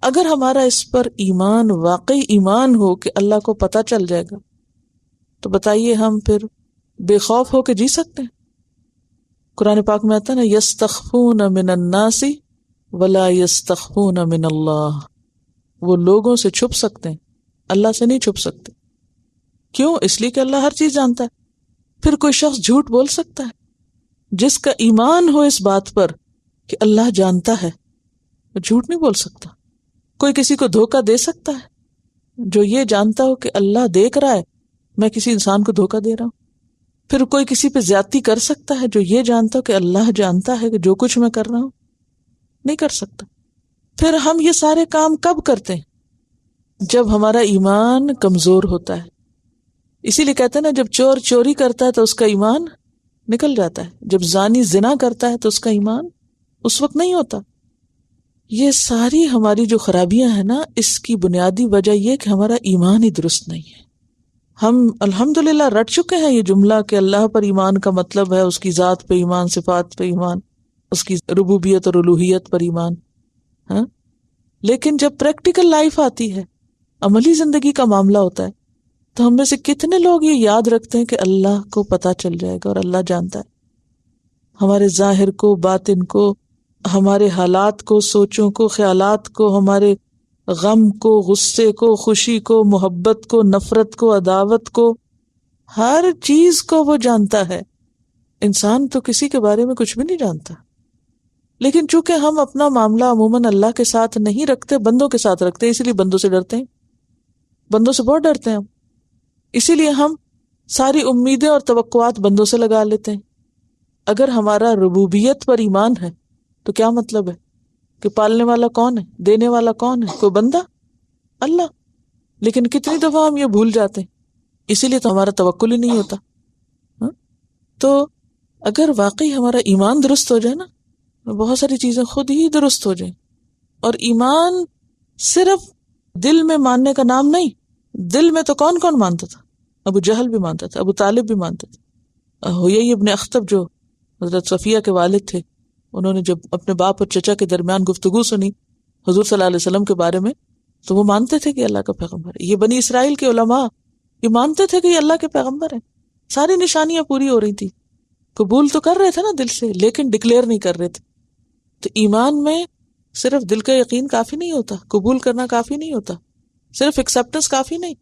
[SPEAKER 1] اگر ہمارا اس پر ایمان واقعی ایمان ہو کہ اللہ کو پتہ چل جائے گا تو بتائیے ہم پھر بے خوف ہو کے جی سکتے ہیں؟ قرآن پاک میں آتا ہے نا یستخفون من الناس ولا یستخفون من اللہ، وہ لوگوں سے چھپ سکتے ہیں، اللہ سے نہیں چھپ سکتے. کیوں؟ اس لیے کہ اللہ ہر چیز جانتا ہے. پھر کوئی شخص جھوٹ بول سکتا ہے جس کا ایمان ہو اس بات پر کہ اللہ جانتا ہے، وہ جھوٹ نہیں بول سکتا. کوئی کسی کو دھوکہ دے سکتا ہے جو یہ جانتا ہو کہ اللہ دیکھ رہا ہے میں کسی انسان کو دھوکہ دے رہا ہوں. پھر کوئی کسی پہ زیادتی کر سکتا ہے جو یہ جانتا ہو کہ اللہ جانتا ہے کہ جو کچھ میں کر رہا ہوں. نہیں کر سکتا. پھر ہم یہ سارے کام کب کرتے ہیں؟ جب ہمارا ایمان کمزور ہوتا ہے. اسی لیے کہتے ہیں نا، جب چور چوری کرتا ہے تو اس کا ایمان نکل جاتا ہے، جب زانی زنا کرتا ہے تو اس کا ایمان اس وقت نہیں ہوتا. یہ ساری ہماری جو خرابیاں ہیں نا، اس کی بنیادی وجہ یہ کہ ہمارا ایمان ہی درست نہیں ہے. ہم الحمدللہ رٹ چکے ہیں یہ جملہ کہ اللہ پر ایمان کا مطلب ہے اس کی ذات پہ ایمان، صفات پہ ایمان، اس کی ربوبیت اور الوہیت پر ایمان. ہاں، لیکن جب پریکٹیکل لائف آتی ہے، عملی زندگی کا معاملہ ہوتا ہے، تو ہم میں سے کتنے لوگ یہ یاد رکھتے ہیں کہ اللہ کو پتہ چل جائے گا اور اللہ جانتا ہے ہمارے ظاہر کو، باطن کو، ہمارے حالات کو، سوچوں کو، خیالات کو، ہمارے غم کو، غصے کو، خوشی کو، محبت کو، نفرت کو، عداوت کو، ہر چیز کو وہ جانتا ہے. انسان تو کسی کے بارے میں کچھ بھی نہیں جانتا، لیکن چونکہ ہم اپنا معاملہ عموماً اللہ کے ساتھ نہیں رکھتے، بندوں کے ساتھ رکھتے ہیں، اسی لیے بندوں سے ڈرتے ہیں. بندوں سے بہت ڈرتے ہیں ہم، اسی لیے ہم ساری امیدیں اور توقعات بندوں سے لگا لیتے ہیں. اگر ہمارا ربوبیت پر ایمان ہے تو کیا مطلب ہے کہ پالنے والا کون ہے، دینے والا کون ہے؟ کوئی بندہ؟ اللہ. لیکن کتنی دفعہ ہم یہ بھول جاتے ہیں، اسی لیے تو ہمارا توکل ہی نہیں ہوتا. تو اگر واقعی ہمارا ایمان درست ہو جائے نا، بہت ساری چیزیں خود ہی درست ہو جائیں. اور ایمان صرف دل میں ماننے کا نام نہیں. دل میں تو کون کون مانتا تھا؟ ابو جہل بھی مانتا تھا، ابو طالب بھی مانتا تھا. حیی ابن اخطب جو حضرت صفیہ کے والد تھے، انہوں نے جب اپنے باپ اور چچا کے درمیان گفتگو سنی حضور صلی اللہ علیہ وسلم کے بارے میں، تو وہ مانتے تھے کہ اللہ کا پیغمبر ہے. یہ بنی اسرائیل کے علماء یہ مانتے تھے کہ یہ اللہ کے پیغمبر ہیں. ساری نشانیاں پوری ہو رہی تھی، قبول تو کر رہے تھے نا دل سے، لیکن ڈکلیئر نہیں کر رہے تھے. تو ایمان میں صرف دل کا یقین کافی نہیں ہوتا، قبول کرنا کافی نہیں ہوتا، صرف ایکسیپٹنس کافی نہیں،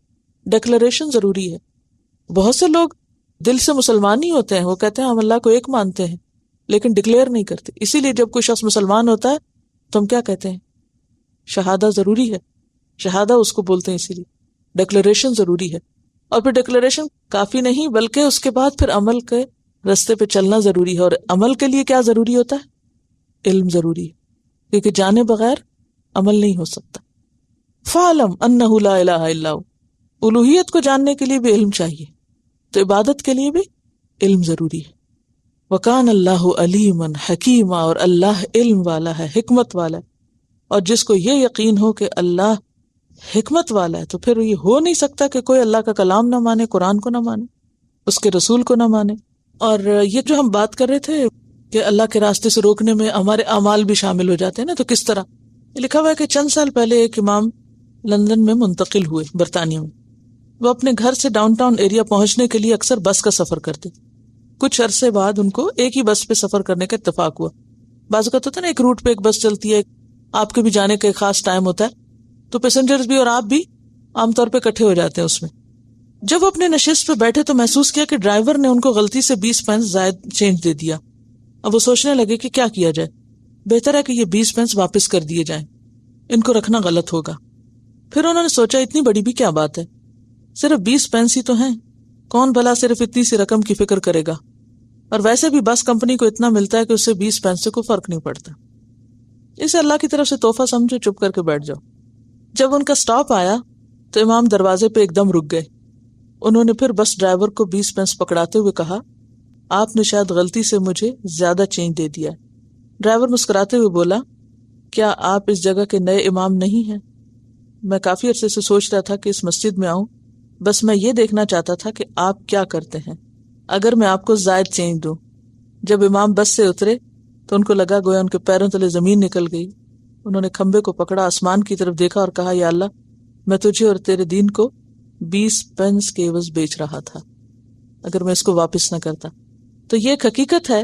[SPEAKER 1] ڈیکلریشن ضروری ہے. بہت سے لوگ دل سے مسلمان ہی ہوتے ہیں، وہ کہتے ہیں ہم اللہ کو ایک مانتے ہیں، لیکن ڈکلیئر نہیں کرتے. اسی لیے جب کوئی شخص مسلمان ہوتا ہے تو ہم کیا کہتے ہیں؟ شہادہ ضروری ہے. شہادہ اس کو بولتے ہیں، اسی لیے ڈکلیریشن ضروری ہے. اور پھر ڈکلیریشن کافی نہیں، بلکہ اس کے بعد پھر عمل کے رستے پہ چلنا ضروری ہے. اور عمل کے لیے کیا ضروری ہوتا ہے؟ علم ضروری ہے، کیونکہ جانے بغیر عمل نہیں ہو سکتا. فَعْلَمْ أَنَّهُ لَا إِلَٰهَ إِلَّا هُوَ. الوہیت کو جاننے کے لیے بھی علم چاہیے، تو عبادت کے لیے بھی علم ضروری ہے. وَكَانَ اللَّهُ عَلِيمًا حَكِيمًا. اور اللہ علم والا ہے، حکمت والا ہے. اور جس کو یہ یقین ہو کہ اللہ حکمت والا ہے، تو پھر یہ ہو نہیں سکتا کہ کوئی اللہ کا کلام نہ مانے، قرآن کو نہ مانے، اس کے رسول کو نہ مانے. اور یہ جو ہم بات کر رہے تھے کہ اللہ کے راستے سے روکنے میں ہمارے اعمال بھی شامل ہو جاتے ہیں نا، تو کس طرح؟ لکھا ہوا ہے کہ چند سال پہلے ایک امام لندن میں منتقل ہوئے، برطانیہ میں. وہ اپنے گھر سے ڈاؤن ٹاؤن ایریا پہنچنے کے لیے اکثر بس کا سفر کرتے. کچھ عرصے بعد ان کو ایک ہی بس پہ سفر کرنے کا اتفاق ہوا. بعض اوقات ہوتا ہے نا ایک روٹ پہ ایک بس چلتی ہے، آپ کے بھی جانے کا ایک خاص ٹائم ہوتا ہے، تو پیسنجرز بھی اور آپ بھی عام طور پہ اکٹھے ہو جاتے ہیں اس میں. جب اپنے نشست پہ بیٹھے تو محسوس کیا کہ ڈرائیور نے ان کو غلطی سے 20 پینس زائد چینج دے دیا. اب وہ سوچنے لگے کہ کیا کیا جائے، بہتر ہے کہ یہ 20 پینس واپس کر دیے جائیں، ان کو رکھنا غلط ہوگا. پھر انہوں نے سوچا اتنی بڑی بھی کیا بات ہے، صرف 20 پینس ہی تو ہیں، کون بھلا صرف اتنی سی رقم کی فکر کرے گا. اور ویسے بھی بس کمپنی کو اتنا ملتا ہے کہ اس سے 20 پینس سے کوئی فرق نہیں پڑتا، اسے اللہ کی طرف سے تحفہ سمجھو، چپ کر کے بیٹھ جاؤ. جب ان کا سٹاپ آیا تو امام دروازے پہ ایک دم رک گئے. انہوں نے پھر بس ڈرائیور کو 20 پینس پکڑاتے ہوئے کہا، آپ نے شاید غلطی سے مجھے زیادہ چینج دے دیا. ڈرائیور مسکراتے ہوئے بولا، کیا آپ اس جگہ کے نئے امام نہیں ہیں؟ میں کافی عرصے سے سوچ رہا تھا کہ اس مسجد میں آؤں، بس میں یہ دیکھنا چاہتا تھا کہ آپ کیا کرتے ہیں اگر میں آپ کو زائد چینج دوں. جب امام بس سے اترے تو ان کو لگا گویا ان کے پیروں تلے زمین نکل گئی. انہوں نے کھمبے کو پکڑا، آسمان کی طرف دیکھا اور کہا، یا اللہ، میں تجھے اور تیرے دین کو 20 پینس کے عوض بیچ رہا تھا، اگر میں اس کو واپس نہ کرتا. تو یہ ایک حقیقت ہے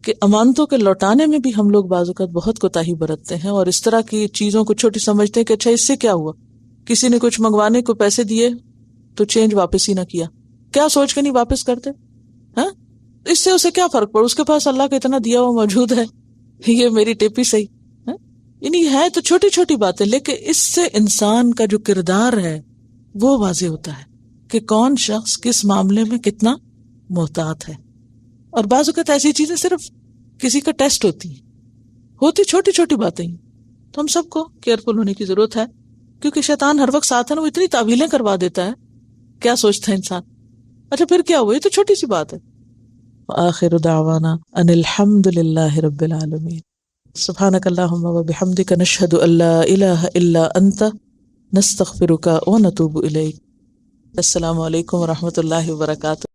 [SPEAKER 1] کہ امانتوں کے لوٹانے میں بھی ہم لوگ بعض اوقات بہت کوتاہی برتتے ہیں، اور اس طرح کی چیزوں کو چھوٹی سمجھتے ہیں کہ اچھا اس سے کیا ہوا، کسی نے کچھ منگوانے کو پیسے دیے تو چینج واپس ہی نہ کیا، کیا سوچ کے نہیں واپس کرتے؟ ہاں، اس سے اسے کیا فرق پڑا، اس کے پاس اللہ کا اتنا دیا ہوا موجود ہے، یہ میری ٹپ ہی صحیح. یعنی ہے تو چھوٹی چھوٹی باتیں، لیکن اس سے انسان کا جو کردار ہے وہ واضح ہوتا ہے کہ کون شخص کس معاملے میں کتنا محتاط ہے. اور بعض اوقات ایسی چیزیں صرف کسی کا ٹیسٹ ہوتی چھوٹی چھوٹی باتیں ہی، تو ہم سب کو کیئرفل ہونے کی ضرورت ہے، کیونکہ شیطان ہر وقت ساتھ ہے نا، وہ اتنی تعویلیں کروا دیتا ہے، کیا سوچتا ہے انسان، اچھا پھر کیا ہوا، یہ تو چھوٹی سی بات ہے. وآخر دعوانا ان الحمد للہ رب العالمین. سبحانک اللہم وبحمدک نشہد ان لا الہ الا انت نستغفرک ونتوب الیک. السلام علیکم ورحمۃ اللہ وبرکاتہ.